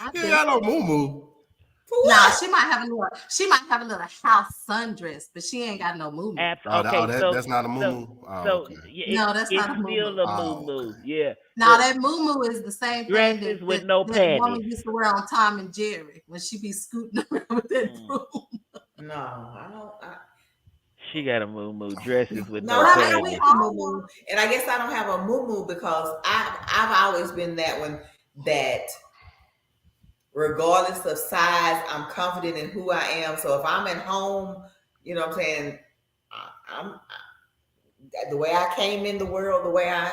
I don't moo-moo. Now she might have a little house sundress, but she ain't got no moo. Okay, that's not a so moo. Oh, so okay. No, that's it's not a moo. still a Oh, moo. okay. Yeah, Now but that moo is the same thing dresses with no that panties. woman used to wear on Tom and Jerry when she be scooting around with that Mm. broom. No, I don't. She got a moo dresses with No, no But I I mean, don't we panties. have a all moo, want. and I guess I don't have a moo because I've always been that one that regardless of size, I'm confident in who I am. So if I'm at home, you know what I'm saying, I'm the way I came in the world, the way I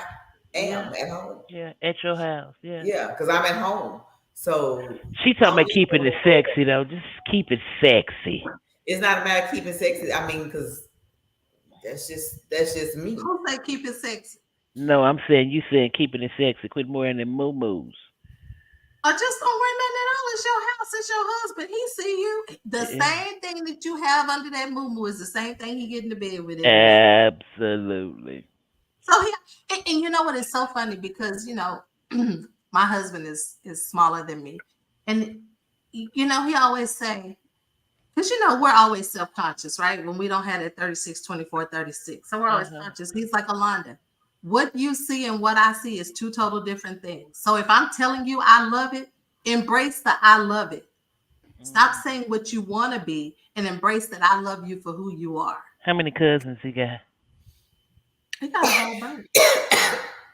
am Yeah, at home. yeah, at your house. Yeah. Yeah, because I'm at home. So She I talking don't about need keeping it to. sexy though. Just keep it sexy. It's not a matter of keeping sexy. I mean, because that's just me. Who say keep it sexy? No, I'm saying you saying keeping it sexy. Quit wearing them moo. Or just don't wear nothing at all. It's your house. It's your husband. He see you. The Yeah. same thing that you have under that moo is the same thing he get in the bed with every day. Absolutely. So and you know what? It's so funny because my husband is smaller than me, and he always say, because we're always self-conscious, right? When we don't have that 36, 24, 36. So we're always Uh-huh. conscious. He's like, Alonda, what you see and what I see is two total different things. So if I'm telling you I love it, embrace the I love it. Stop Mm. saying what you want to be and embrace that I love you for who you are. How many cousins he got? He got a whole bunch.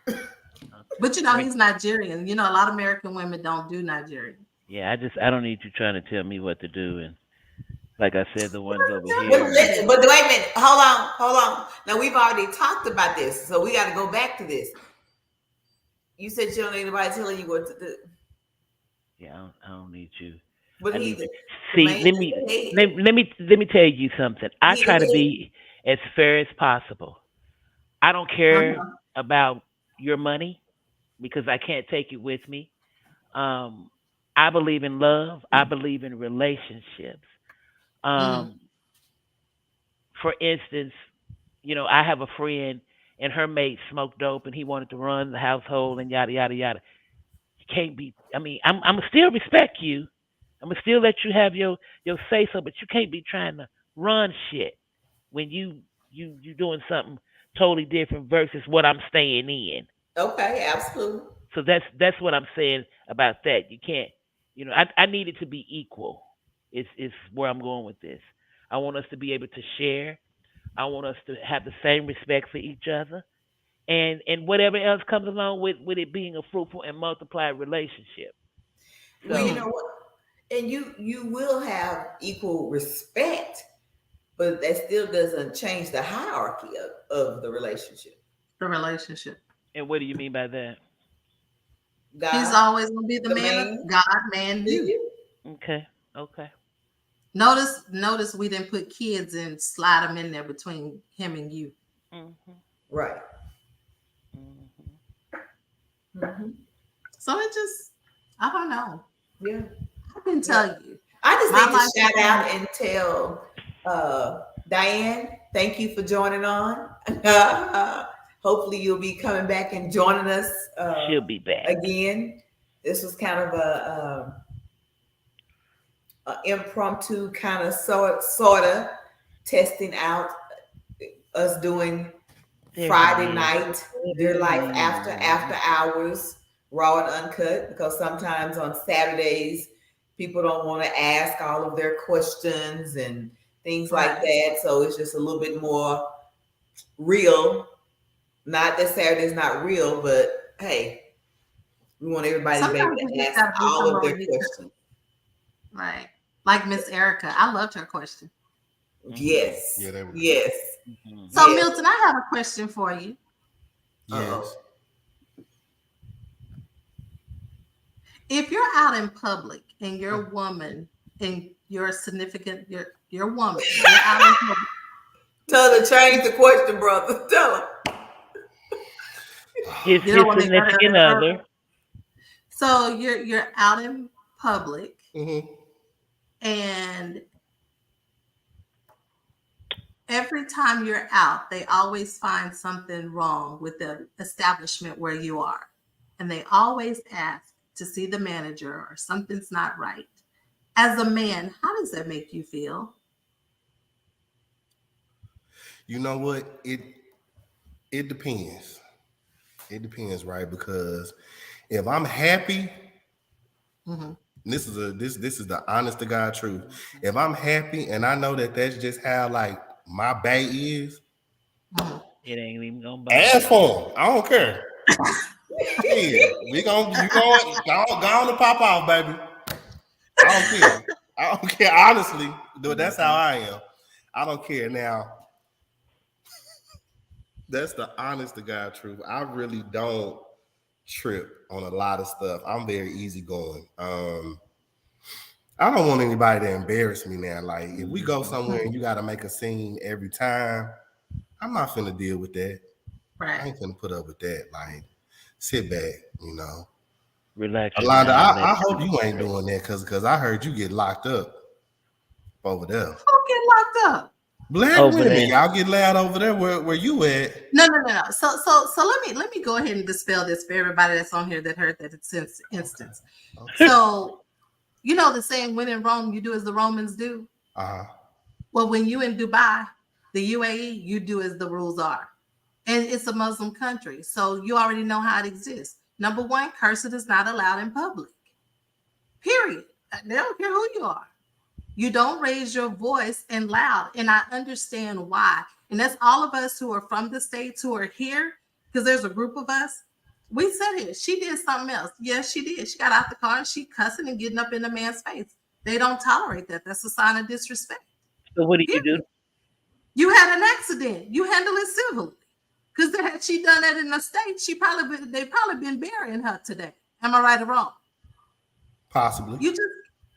Okay. But Great. he's Nigerian. A lot of American women don't do Nigerian. Yeah, I don't need you trying to tell me what to do. And like I said, the What ones does over it tell But you here. what to let, do? but wait a minute. Hold on. Now we've already talked about this, so we got to go back to this. You said you don't need anybody telling you what to do, Yeah, I don't need you. but I he need you. the See, man let is me the head. let me tell you something. I He the try to head. be as fair as possible. I don't care Uh-huh. about your money because I can't take it with me. Um, I believe in love. I believe in relationships. Mm, Um, for instance, I have a friend and her mate smoked dope and he wanted to run the household and yada yada yada. You can't be. I mean, I'm still respect you. I'm gonna still let you have your say so, but you can't be trying to run shit when you doing something totally different versus what I'm staying in. Okay, absolutely. So that's what I'm saying about that. You can't, I need it to be equal. Is where I'm going with this. I want us to be able to share. I want us to have the same respect for each other, and whatever else comes along with it being a fruitful and multiplied relationship. Well, you So, know mm. what? And you will have equal respect, but that still doesn't change the hierarchy of the relationship. The relationship. and what do you mean by that? He's God, always gonna be the the man of man, God, man, do you. you? Okay, okay. Notice we didn't put kids and slide them in there between him and you. Mhm, Right. mhm. Hmm. So it just, I don't know. Yeah. I can Yeah. tell you, I just my need to life has shout out been. and tell Diane, thank you for joining on. Hopefully, you'll be coming back and joining us She'll be back. again. This was kind of a impromptu kind of sorta testing out us doing There he Friday is. night, There Dear Life after he is. hours, raw and uncut, because sometimes on Saturdays people don't want to ask all of their questions and things like Right. that. So it's just a little bit more real. Not that Saturday's not real, but hey, we want everybody to be able Sometimes we to just ask gotta do all some of their real. questions. Right. Like Miss Erica. I loved her question. Mhm, Yeah, Yes, they were good. yes, mhm. So yes. Milton, I have a question for you. Uh-oh. Yes. If you're out in public and your woman and your significant your woman, you're out in public. Tell her to change the question, brother. Tell her. His You his don't want to utter significant that other. further. So you're out in public Mm-hmm. and every time you're out, they always find something wrong with the establishment where you are. And they always ask to see the manager or something's not right. As a man, how does that make you feel? You know what? It depends. It depends, right? Because if I'm happy, Mm-hmm. this is the honest to God truth. If I'm happy and I know that that's just how like my bay is, Mm-hmm. It ain't even gonna bother ask you. for him. I don't care. Yeah, we gonna you going go on to pop off, baby. I don't care. I don't care. Honestly, that's how I am. I don't care. Now, that's the honest to God truth. I really don't trip on a lot of stuff. I'm very easygoing. I don't want anybody to embarrass me now. Like if we go somewhere and you got to make a scene every time, I'm not finna deal with that. Right. I ain't finna put up with that. Like sit back, you know. Relax your Alonda, mind. Let I it hope be. you ain't doing that because I heard you get locked up over there. Who get locked up? Black Over women, there. y'all get loud over there. Where you at? No. So let me go ahead and dispel this for everybody that's on here that heard that instance. Okay. So you know the saying, "When in Rome, you do as the Romans do." Uh-huh. Well, when you in Dubai, the UAE, you do as the rules are, and it's a Muslim country, so you already know how it exists. Number one, cursing is not allowed in public. Period. They don't care who you are. You don't raise your voice and loud. And I understand why. And that's all of us who are from the States who are here, because there's a group of us. We said it. She did something else. Yes, she did. She got out the car and she cussing and getting up in the man's face. They don't tolerate that. That's a sign of disrespect. So what do you do? Period. You had an accident. You handle it civilly. Because had she done that in the States, they probably been burying her today. Am I right or wrong? Possibly.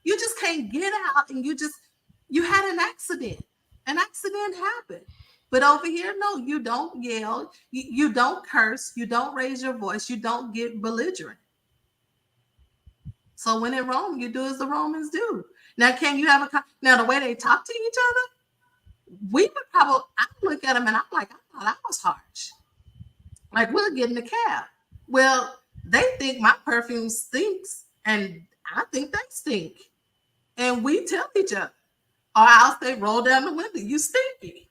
You just can't get out, and you had an accident. An accident happened. But over here, no, you don't yell, you don't curse, you don't raise your voice, you don't get belligerent. So when in Rome, you do as the Romans do. Now, can you have now the way they talk to each other? We would probably, I look at them and I'm like, I thought I was harsh. Like, we'll get in the cab. Well, they think my perfume stinks, and I think they stink. And we tell each other, or else they roll down the window, you stinky.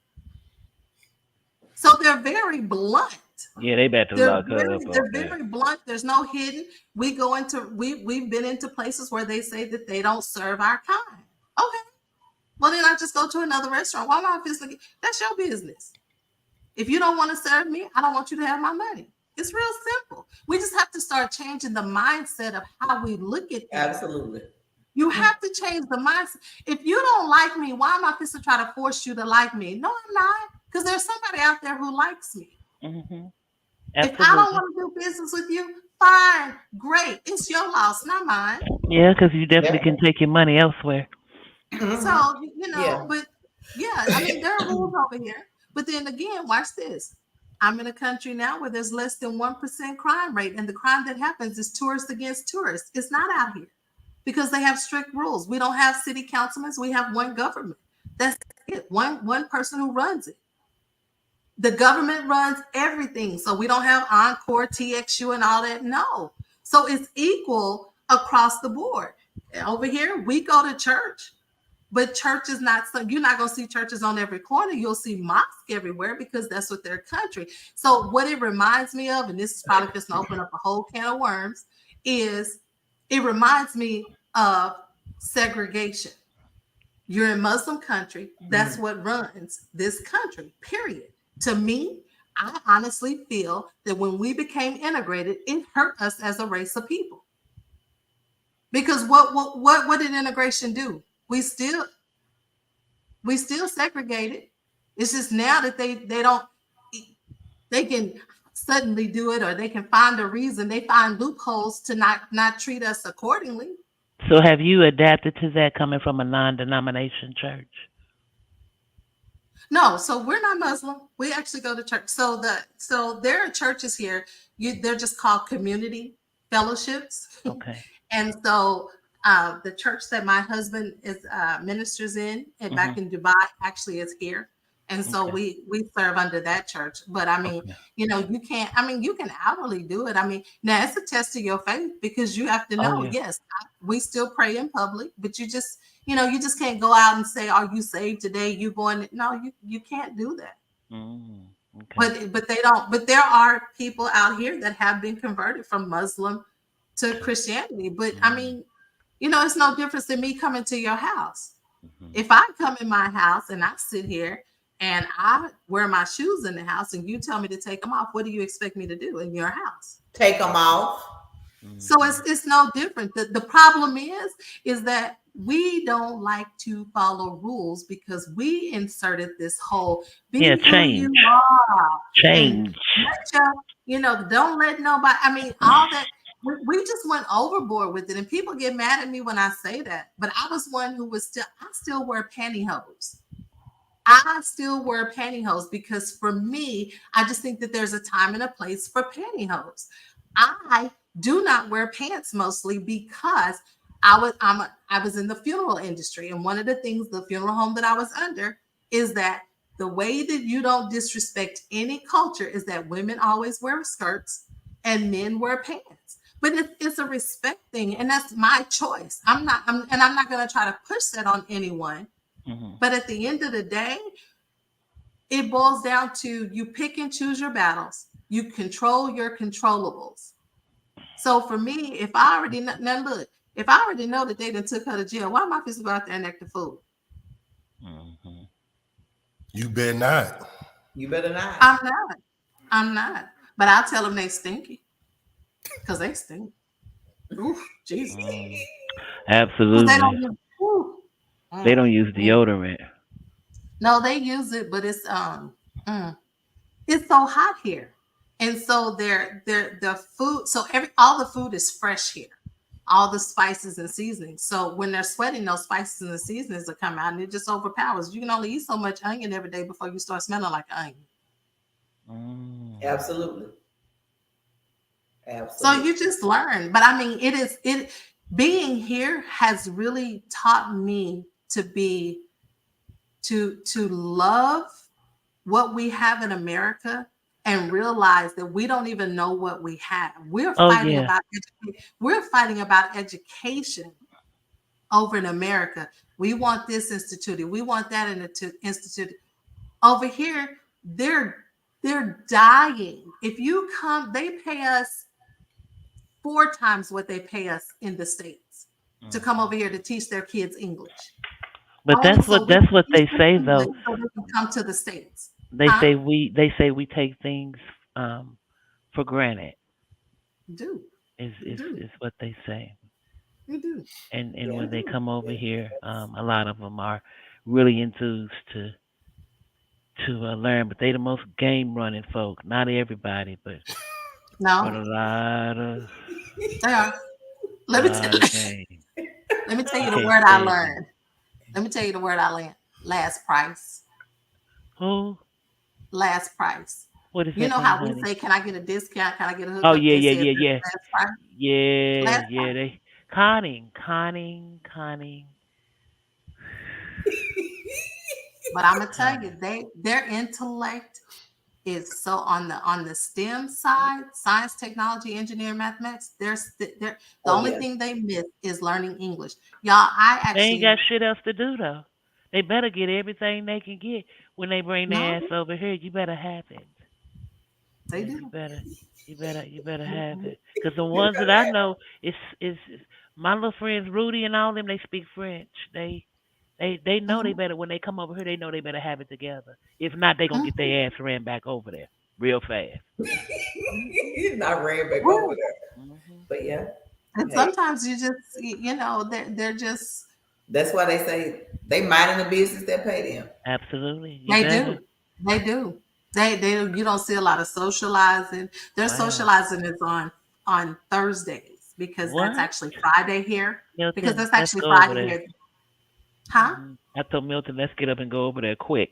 So they're very blunt. Yeah, they about to lock her up They're on that. very blunt. There's no hidden. We've been into places where they say that they don't serve our kind. Okay. Well, then I just go to another restaurant. Why am I physically? That's your business. If you don't want to serve me, I don't want you to have my money. It's real simple. We just have to start changing the mindset of how we look at things. Absolutely. You have to change the mindset. If you don't like me, why am I supposed to try to force you to like me? No, I'm not. Because there's somebody out there who likes me. Mm-hmm. If I don't Absolutely. want to do business with you, fine, great. It's your loss, not mine. Yeah, because you definitely Yeah. can take your money elsewhere. So, Yeah. but yeah, I mean, there are rules over here. But then again, watch this. I'm in a country now where there's less than 1% crime rate. And the crime that happens is tourists against tourists. It's not out here because they have strict rules. We don't have city councilmen. We have one government. That's it. One person who runs it. The government runs everything. So we don't have Encore, TXU, and all that. No. So it's equal across the board. Over here, we go to church, but church is not so you're not going to see churches on every corner. You'll see mosques everywhere because that's what their country. So what it reminds me of, and this is probably just going to open up a whole can of worms, is it reminds me of segregation. You're in Muslim country. That's what runs this country, period. To me, I honestly feel that when we became integrated, it hurt us as a race of people. Because what did integration do? We still segregated. It's just now that they can suddenly do it, or they can find a reason. They find loopholes to not treat us accordingly. So have you adapted to that coming from a non-denomination church? No, so we're not Muslim. We actually go to church. So there are churches here. They're just called community fellowships. Okay. And so the church that my husband is ministers in, and back in Dubai, actually is here. And so Okay. we serve under that church. But I mean, Okay. you can't, I mean, you can outwardly do it. I mean, now it's a test of your faith because you have to Oh know, yeah. yes, we still pray in public, but you just can't go out and say, are you saved today? You going, no, you can't do that. Mm, okay. But they don't, but there are people out here that have been converted from Muslim to Christianity. But I Mm, mean, it's no difference than me coming to your house. mhm. If I come in my house and I sit here and I wear my shoes in the house and you tell me to take them off, what do you expect me to do in your house? Take them off. So Mhm. it's no different. The problem is that we don't like to follow rules because we inserted this whole Yeah, be who change. you are and Change. let don't let nobody. I mean, all that we just went overboard with it, and people get mad at me when I say that. But I was one who I still wear pantyhose. I still wear pantyhose because for me, I just think that there's a time and a place for pantyhose. I do not wear pants mostly because I was in the funeral industry, and one of the things the funeral home that I was under is that the way that you don't disrespect any culture is that women always wear skirts and men wear pants. But it's a respect thing, and that's my choice. I'm not going to try to push that on anyone. Mhm. But at the end of the day, it boils down to you pick and choose your battles. You control your controllables. So for me, if I already know, now look, if I already know that they done took her to jail, why am I supposed to go out there and act a fool? Mhm. You better not. You better not. I'm not. I'm not. But I'll tell them they stinky because they stink. Ooh, Jesus. Mm. Because they Absolutely. don't use. Ooh. They don't use Mm. deodorant. No, they use it, but mm, it's so hot here, and so their food. So all the food is fresh here, all the spices and seasonings. So when they're sweating, those spices and the seasonings will come out, and it just overpowers. You can only eat so much onion every day before you start smelling like onion. Mm. Absolutely. So Absolutely. you just learn. But I mean, it being here has really taught me to love what we have in America and realize that we don't even know what we have. Oh yeah. We're fighting about education over in America. We want this instituted. We want that instituted. Over here, they're dying. If you come, they pay us 4 times what they pay us in the States to come Mhm. over here to teach their kids English. But Only so we that's can what teach they them say English though. so they can come to the States. They Huh? say we take things for granted. Do. Is You is do. is what they say. You do. And Yeah. when they come over here, Yes. a lot of them are really enthused to learn. But they the most game running folk. Not everybody, but No, a lot of they are. Let me tell, lot of game. let me tell You you the can't word I stand them. learned. Let me tell you the word I learned. Last price. Who? Last price. What does You that know mean, how we honey? say, "Can I get a discount? Can I get a Oh hookup?" yeah, They yeah, say yeah, it's yeah, last price. yeah, Last yeah. price. They conning. But I'm gonna tell you, Conning. their intellect is so on the STEM side, science, technology, engineering, mathematics. They're the Oh only yeah. thing they miss is learning English. Y'all, I They ain't got actually shit else to do though. They better get everything they can get when they bring no, their ass over here. You better have it. they Yeah, you do. better, you better have it. Cause the ones that I know is my little friends Rudy and all them. They speak French. They know they Mhm, better when they come over here. They know they better have it together. If not, they gonna get mhm, their ass ran back over there real fast. mhm. I ran back over Woo. there. Hmm. But yeah, And hey, sometimes you just, they're just, that's why they say they minding the business that pay them. Absolutely, you they better. do. They do. They you don't see a lot of socializing. Their Wow. socializing is on Thursdays because that's What? actually Friday here. Because Milton, that's let's actually go over Friday there. here. Huh? I told Milton, let's get up and go over there quick.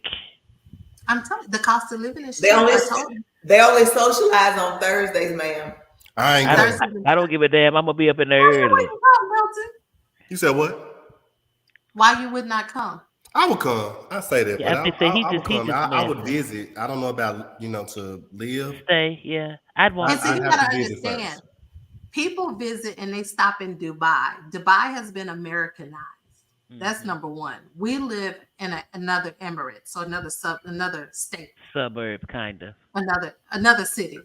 I'm telling you, the cost of living is They cheap. only I told you. they only socialize on Thursdays, ma'am. I ain't I don't, going. Thursdays. I don't give a damn. I'm gonna be up in there Why you early. wouldn't come, Milton? You said what? Why you would not come? I would come. I say that, Yeah, but I think say I would he come. just I would messing. visit. I don't know about to live. Stay, yeah. I'd want And to so I'd you visit. have to gotta visit understand, first. people visit and they stop in Dubai. Dubai has been Americanized. That's Hmm. number one. We live in another emirate, so another state, Suburb, kind of. another city.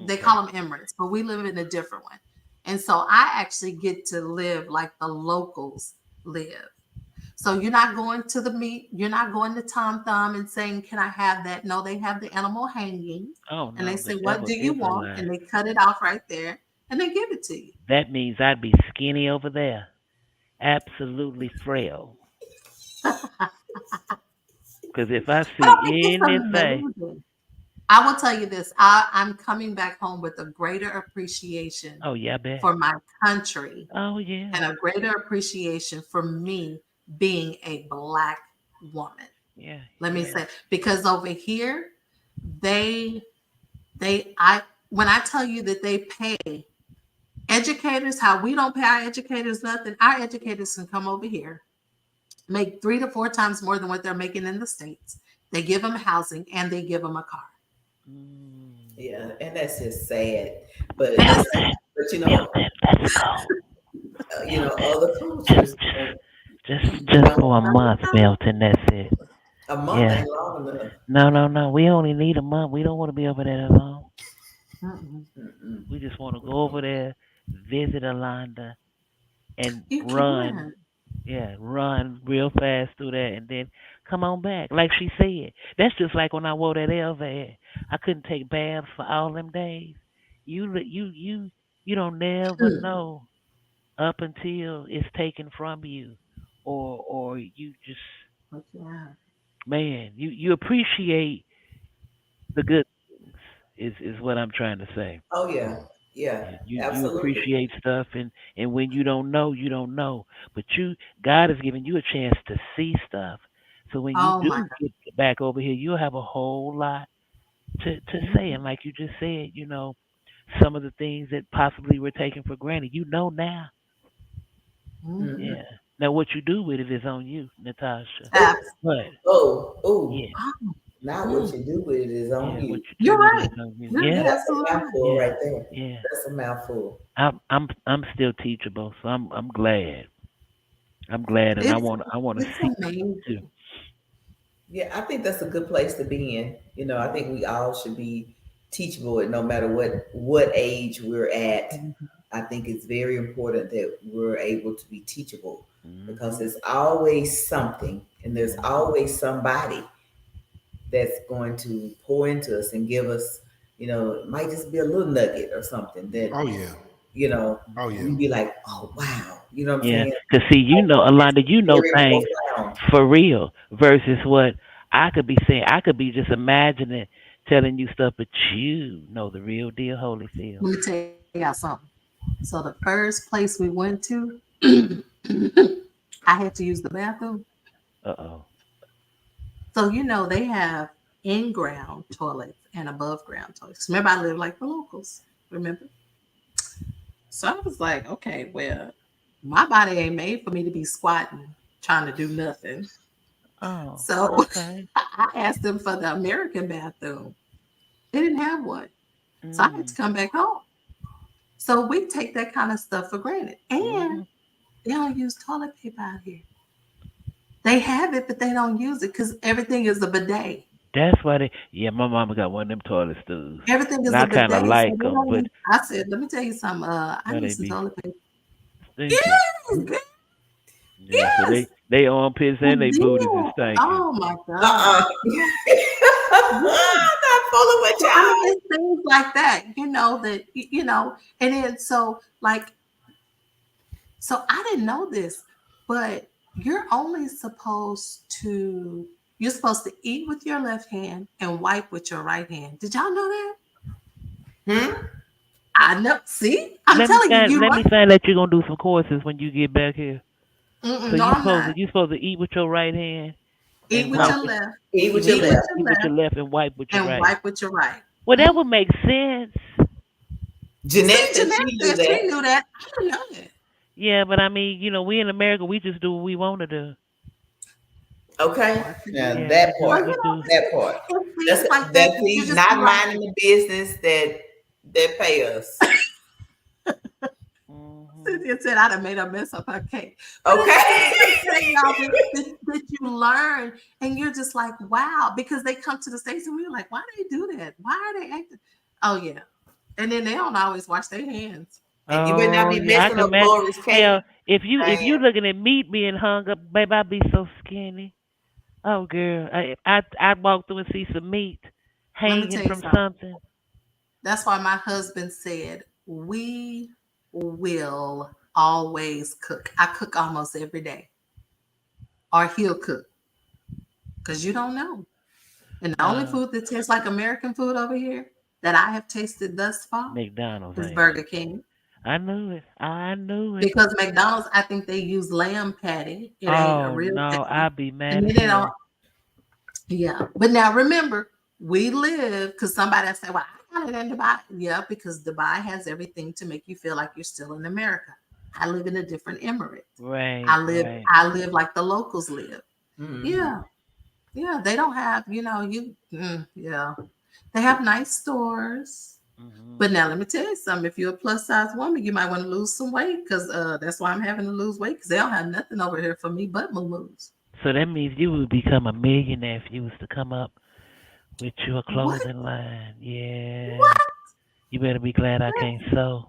They Okay. call them emirates, but we live in a different one. And so I actually get to live like the locals live. So you're not going to the meat, you're not going to Tom Thumb and saying, "Can I have that?" No, they have the animal hanging Oh and they no, the say, "What devil do you is a want?" lie. And they cut it off right there and they give it to you. That means I'd be skinny over there. Absolutely frail. Because if I But I think see it's anything, amazing. I will tell you this. I'm coming back home with a greater appreciation oh yeah, I bet. for my country Oh yeah, and a greater appreciation for me being a Black woman. yeah, Let me yeah. say, because over here, they, I, when I tell you that they pay educators, how we don't pay our educators nothing, our educators can come over here, make 3 to 4 times more than what they're making in the States. They give them housing and they give them a car. Mm. Yeah, and that's just sad. But And it's Milton, but Milton, let's go. other Just, cultures just don't. for a month, Milton. That's it. A month Yeah. ain't long enough. No, no, no. We only need a month. We don't want to be over there that long. mm-mm. Mm-mm. We just want to go over there, visit Alanda, and You run. can. Yeah, run real fast through that, and then come on back. Like she said, that's just like when I wore that LV. I couldn't take baths for all them days. You don't never know up until it's taken from you, or you just But yeah, man, you appreciate the good things. Is what I'm trying to say. Oh yeah, yeah, Yeah, you absolutely. appreciate stuff, and when you don't know, you don't know. But God has given you a chance to see stuff. So when you oh my do get back over here, you'll have a whole lot to God. say. And like you just said, some of the things that possibly were taken for granted, you know now. Mhm. Hmm. Yeah. Now what you do with it is on you, Natasha. Oh, Abs- But oh. yeah, oh, Now what mm. you do with it is on yeah, what you. you You're do with it right. is on you. You're Yeah, That's a absolutely right. mouthful yeah, right there. yeah. That's a mouthful. I'm still teachable, so I'm glad. I'm glad, and It's I want to it's see too. amazing. Yeah, I think that's a good place to be in. I think we all should be teachable at no matter what age we're at. Mhm. I think it's very important that we're able to be teachable because Hmm. there's always something and there's Hmm. always somebody that's going to pour into us and give us, it might just be a little nugget or something that, Oh yeah. you know, Oh yeah. we be like, oh wow, you know what I'm Yeah, saying? cause see, It's Alonda, very things profound. for real versus what I could be saying. I could be just imagining telling you stuff, but you know the real deal, Holyfield. Let me tell y'all something. So the first place we went to, I had to use the bathroom. Uh oh. So they have in-ground toilets and above ground toilets. Remember, I live like the locals. Remember? So I was like, okay, well, my body ain't made for me to be squatting, trying to do nothing. Oh, So okay. I asked them for the American bathroom. They didn't have one. So I had to Mm. come back home. So we take that kind of stuff for granted. And Hmm. they don't use toilet paper out here. They have it, but they don't use it because everything is a bidet. That's why they. Yeah, my mama got one of them toilet stools, Everything and is I a kind of bidet. So like they them, don't but use, I said, let me tell you something. I why they need some be toilet paper. stinking? Yes, girl, Yeah, so yes. they armpits I and they booties is did. stinking. Oh my God. Uh-uh. Yeah, yeah. I'm not fooling with So I mean, y'all. it's things like that, that and then so I didn't know this, but you're supposed to eat with your left hand and wipe with your right hand. Did y'all know that? Hmm? I know. See, I'm telling you, you Let me right. find that you're gonna do some courses when you get back here. So Mm-mm, no, I'm not. you supposed to eat with your right hand Eat and with wipe your with left. Eat with your Eat with left. your eat with your left left and wipe with your and right. wipe with your right. Well, that Mm. would make sense. See, Jeanette said Jeanette she knew said she that. knew that. I didn't know that. Yeah, but I mean, we in America, we just do what we want to do. Okay. Watch it. Yeah, Yeah, that Well, part. we do. That part. it's That's things like that that's that you he's just be not like, minding the business that pay us. Hmm. Cynthia said I'd have made her mess up her cake. But it's things Okay. like that, y'all, that you learn and you're just like, wow, because they come to the States and we're like, why do they do that? Why are they acting? Oh, yeah. And then they don't always wash their hands. And you better not Oh be yeah, I messing can up imagine. Lori's cake. Hell, if you Man. looking at meat being hung up, baby, I'd be so skinny. Oh girl, I'd walk through and see some meat Let me hanging tell you from something. something. That's why my husband said, we will always cook. I cook almost every day, or he'll cook because you don't know. And the only Uh, food that tastes like American food over here that I have tasted thus far McDonald's, is ain't it? Burger King. I knew it. I knew it. Because McDonald's, I think they use lamb patty. It ain't a Oh real no, patty. I'd be mad And as then they don't, hell. yeah. But now remember, we live because somebody say, well, I got it in Dubai. Yeah, because Dubai has everything to make you feel like you're still in America. I live in a different emirate. Right, I right. live like the locals live. Mhm. Yeah. Yeah. They don't have, yeah. They have nice stores. Hmm. But now let me tell you something. If you're a plus size woman, you might want to lose some weight because that's why I'm having to lose weight because they don't have nothing over here for me but moo-moos. So that means you would become a millionaire if you was to come up with your What? clothing line. Yeah. What? You better be glad I can't sew.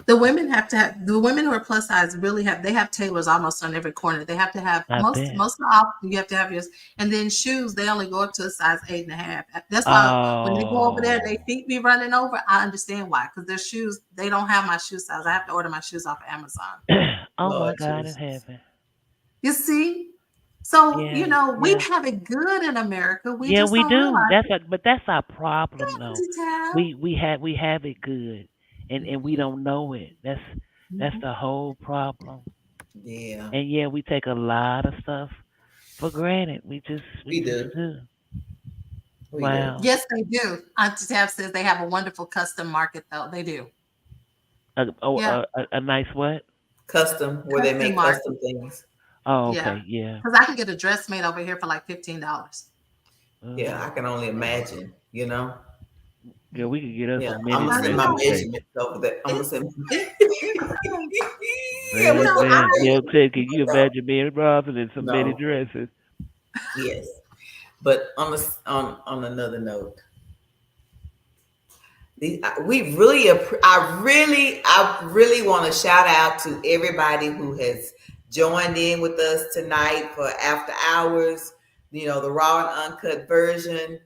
The women who are plus size really they have tailors almost on every corner. They have to have I bet. most of the often you have to have yours. And then shoes, they only go up to a size 8.5. That's why when they go over there, their Oh. feet be running over. I understand why. Because their shoes, they don't have my shoe size. I have to order my shoes off of Amazon. Oh my Lord God in Jesus. heaven. You see? So, Yeah, we yeah. have it good in America. We Yeah, just we don't do. realize But that's our problem though. it, Tab. We have it good, and we don't know it. That's Mhm. the whole problem. Yeah, And yeah, we take a lot of stuff for granted. We we just do. do. We do. Wow. Yes, they do. Auntie Tab says they have a wonderful custom market, though. They do. Yeah, A nice what? Custom, where they custom make market. custom things. Oh, Yeah. okay, yeah. Because I can get a dress made over here for like $15. Yeah, I Uh, can only imagine, you know? yeah, we could get us Yeah, some I'm mini gonna I send my dresses, know. baby. measurements over there. I'm gonna It's send it's I'm Man, gonna send my man, yo, measurements. Ted, can you imagine me and Robin in some mini No, dresses? yes. But on another note, we really I really want to shout out to everybody who has joined in with us tonight for after hours, the raw and uncut version.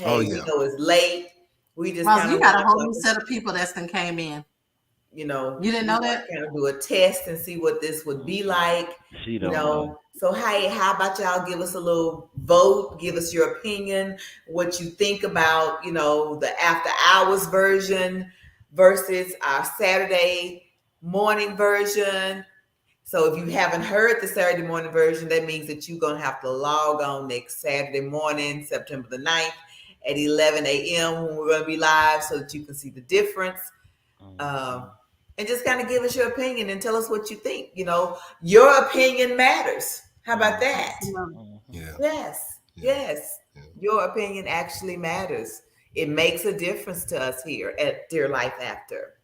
Oh Hey, we yeah. know it's late. We just Ross, kind you of got a want whole new to, set of people that's been came in. You didn't we know want that? to kind of do a test and see what this would be like. She don't know. So hey, how about y'all give us a little vote, give us your opinion, what you think about, the after hours version versus our Saturday morning version. So if you haven't heard the Saturday morning version, that means that you're going to have to log on next Saturday morning, September the 9th at 11 a.m. when we're going to be live so that you can see the difference. Um, Mhm. and just kind of give us your opinion and tell us what you think. Your opinion matters. How about Mhm. that? Absolutely. Mhm. Yeah. Yes, Yeah. yes. Yeah. Your opinion actually matters. It makes a difference to us here at Dear Life After.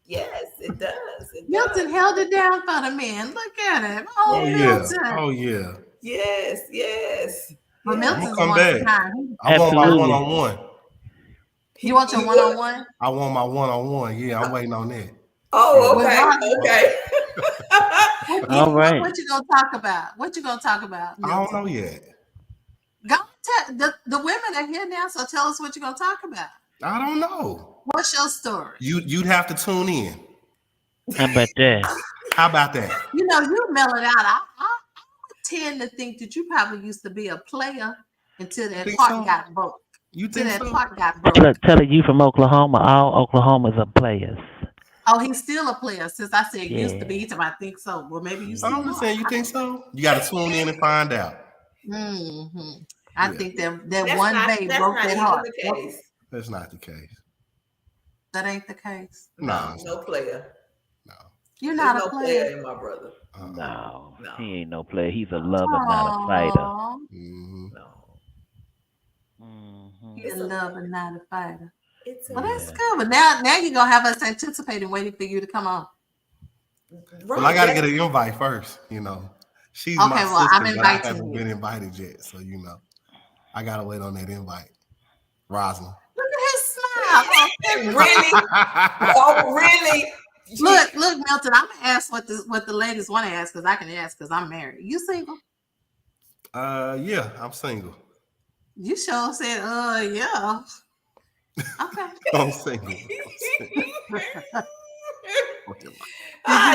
Yes, it does. It does. Milton held it down for the men. Look at him. Oh Oh, Yes, yeah. Milton. Oh yeah. yes, yes, But I'm gonna Milton's yes. the come one back. behind. I want my one Absolutely. on one. You want your You would? one-on-one? I want my one on one. Yeah, I'm waiting on that. Oh, Yeah. With okay, Ross. okay. All right. What you gonna talk about? What you gonna talk about, I don't Milton? know yet. Go tell the women are here now, so tell us what you're gonna talk about. I don't know. What's your story? You'd have to tune in. How about that? How about that? You mellow it out. I tend to think that you probably used to be a player until You that think heart so? got broke. You Till think that so? heart got broke. Tell her you from Oklahoma. All Oklahomas are players. Oh, he's still a player. Since I said used to be, Yeah. he told me I think so. Well, maybe you I'm still Mhm. just are. saying. You think so? You got to tune in and find out. Mm-hmm. I Yeah, think that That's one not babe that's broke not that even heart. the Nope, case. that's not the case. that ain't the case. No, No, it's no not. player. No. You're There's not no a player. player in my brother. No, No. he ain't no player. He's a No. lover, not a fighter. Aww. Mm-hmm. No. Hmm. You're It's a okay. lover, not a fighter. It's Well, okay. that's Yeah. good. But now you're gonna have us anticipating, waiting for you to come on. Well, I Right. got to get an invite first. She's my Okay, well, I'm sister, but I inviting haven't you. been invited yet. So I gotta wait on that invite. Rosalind. Look at his smile. Oh, Really? Oh, really? look, Milton. I'm gonna ask what the ladies want to ask because I can ask because I'm married. You single? Yeah, I'm single. You sure said, yeah. Okay. I'm single. Did you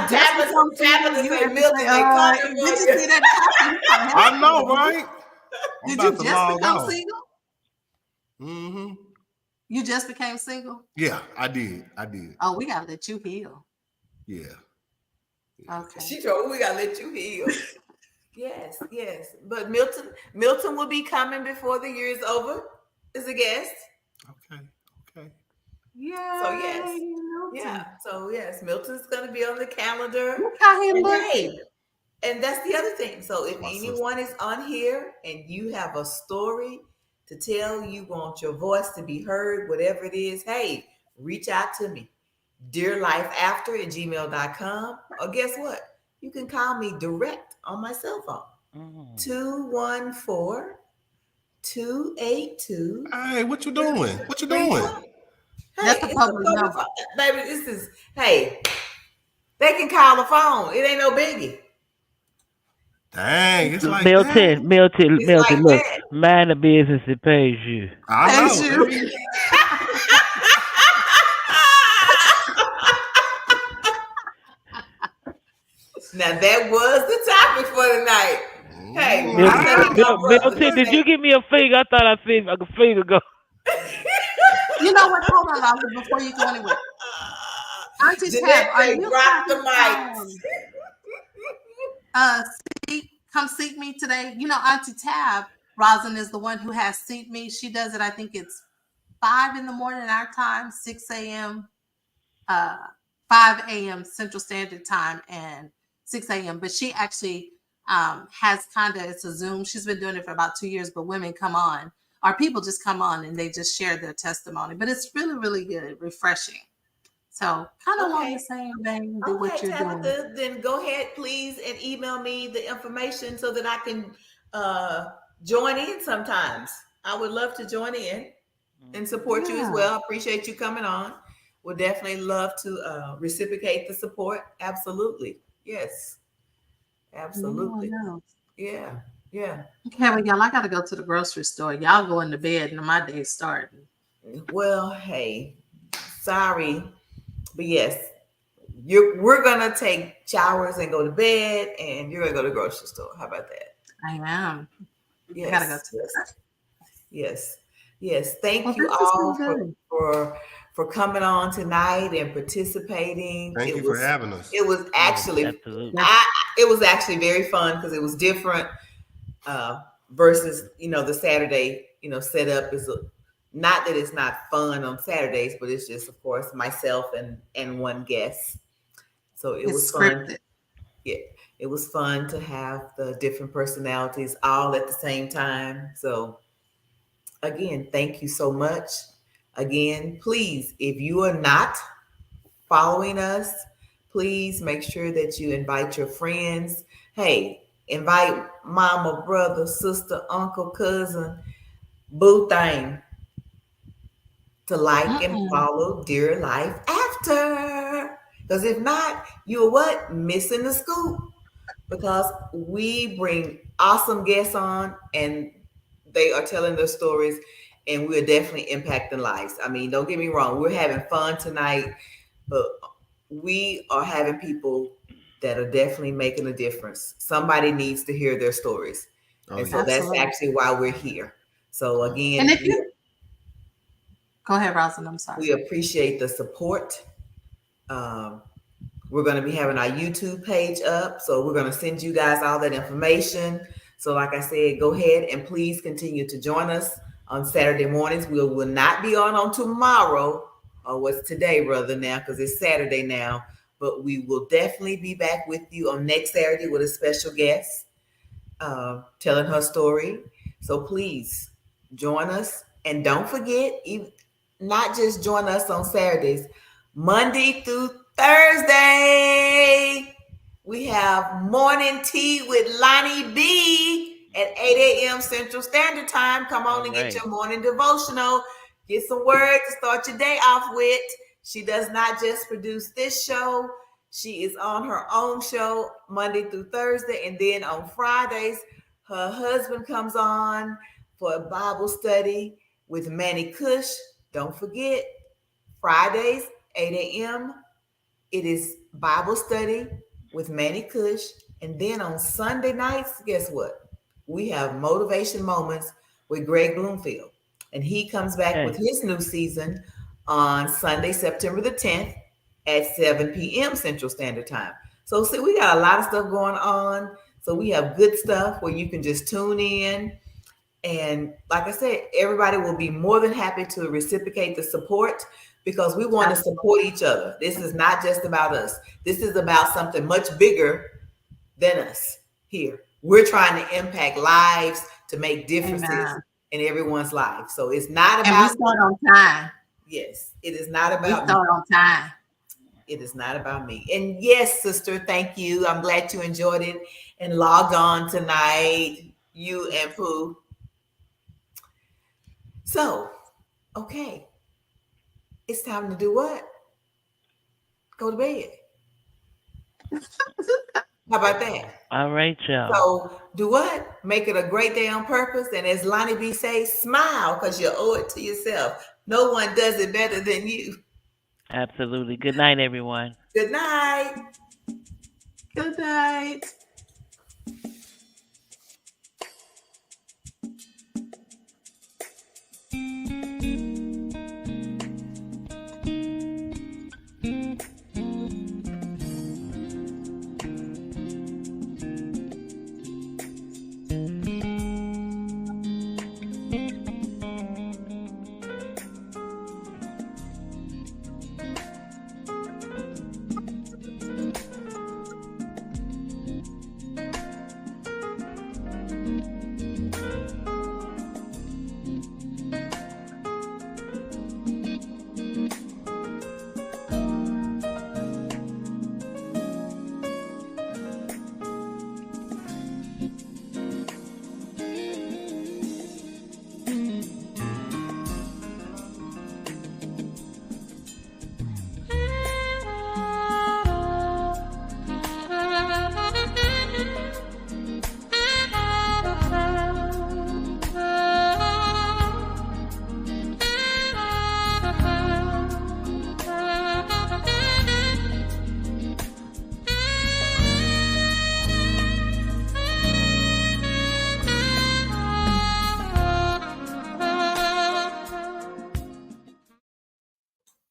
just become single? Tabitha You said had to Milton say, ain't coming did for you you. see that copy? I know, right? I'm Did you about to just log become off. single? Mm-hmm. You just became single? Yeah, I did. Oh, we gotta let you heal. Yeah. Okay. She told we gotta let you heal. Yes. But Milton will be coming before the year is over as a guest. Okay. Yay, So yes. Milton. Yeah. So yes, Milton's gonna be on the calendar. Look how he And looking. hey, and that's the other thing. So if My anyone is on here and you have a story to tell, you want your voice to be heard, whatever it is, hey, reach out to me. dearlifeafter@gmail.com. Or guess what? You can call me direct on my cell phone. 214-282. Hey, what you doing? What you doing? Hey, That's a it's public number. phone. Baby, hey, they can call the phone. It ain't no biggie. Dang, it's like Milton, that. Milton, It's Milton. like Look, that. mind the business that pays you. I Thank know. you. Now that was the topic for tonight. Hey, Mm, I'm telling my brother. Milton, did you give me a finger? I thought I seen a finger go. You know what? Hold on, Robert, before you go anywhere. Auntie Tab, Jeanette are say, you drop the having mic. come seek me today? Auntie Tab, Rosin is the one who has seek me. She does it, I think it's 5 in the morning our time, 6 a.m. 5 a.m. Central Standard Time and 6 a.m. But she actually has it's a Zoom. She's been doing it for about 2 years, but women come on, or people just come on and they just share their testimony. But it's really, really good, refreshing. So kind of along the same vein that what you're doing. Tabitha, then go ahead, please, and email me the information so that I can join in sometimes. I would love to join in and support you as well. I appreciate you coming on. Would definitely love to reciprocate the support. Absolutely. Yes. Absolutely. Yeah. Okay, well, y'all, I got to go to the grocery store. Y'all going to bed and my day's starting. Well, hey, sorry. But yes, we're going to take showers and go to bed, and you're going to go to the grocery store. How about that? I am. Yes. I got to go to that. Yes. Thank you all for coming on tonight and participating. Thank you for having us. It was actually Absolutely. it was actually very fun because it was different versus the Saturday setup is not that it's not fun on Saturdays, but it's just of course myself and one guest. So it was fun. Yeah, it was fun to have the different personalities all at the same time. So again, thank you so much. Again, please, if you are not following us, please make sure that you invite your friends. Hey, invite mama, brother, sister, uncle, cousin, boo thing to like and follow Dear Life After. Because if not, you're what? Missing the scoop. Because we bring awesome guests on and they are telling their stories and we're definitely impacting lives. I mean, don't get me wrong, we're having fun tonight, but we are having people that are definitely making a difference. Somebody needs to hear their stories. So that's actually why we're here. So again, and if you go ahead, Rosin, I'm sorry. We appreciate the support. We're going to be having our YouTube page up. So we're going to send you guys all that information. So like I said, go ahead and please continue to join us on Saturday mornings. We will not be on tomorrow, or what's today, brother, now, because it's Saturday now. but we will definitely be back with you on next Saturday with a special guest telling her story. So please join us, and don't forget, not just join us on Saturdays, Monday through Thursday. We have morning tea with Lonnie B at 8 a.m. Central Standard Time. Come on and get your morning devotional. Get some word to start your day off with. She does not just produce this show. She is on her own show Monday through Thursday. And then on Fridays, her husband comes on for a Bible study with Manny Cush. Don't forget, Fridays, 8 a.m., it is Bible study with Manny Cush. And then on Sunday nights, guess what? We have Motivation Moments with Greg Bloomfield. And he comes back with his new season on Sunday, September the 10th at 7 p.m. Central Standard Time. So see, we got a lot of stuff going on. So we have good stuff where you can just tune in. And like I said, everybody will be more than happy to reciprocate the support, because we want to support each other. This is not just about us. This is about something much bigger than us here. We're trying to impact lives, to make differences in everyone's life. So it's not about. And we start on time. Yes, it is not about. We start on time. It is not about me. And yes, sister, thank you. I'm glad you enjoyed it and logged on tonight, you and Pooh. So, okay. It's time to do what? Go to bed. How about that? All right, y'all. So do what? Make it a great day on purpose. And as Lonnie B says, smile, because you owe it to yourself. No one does it better than you. Absolutely. Good night, everyone. Good night. Good night.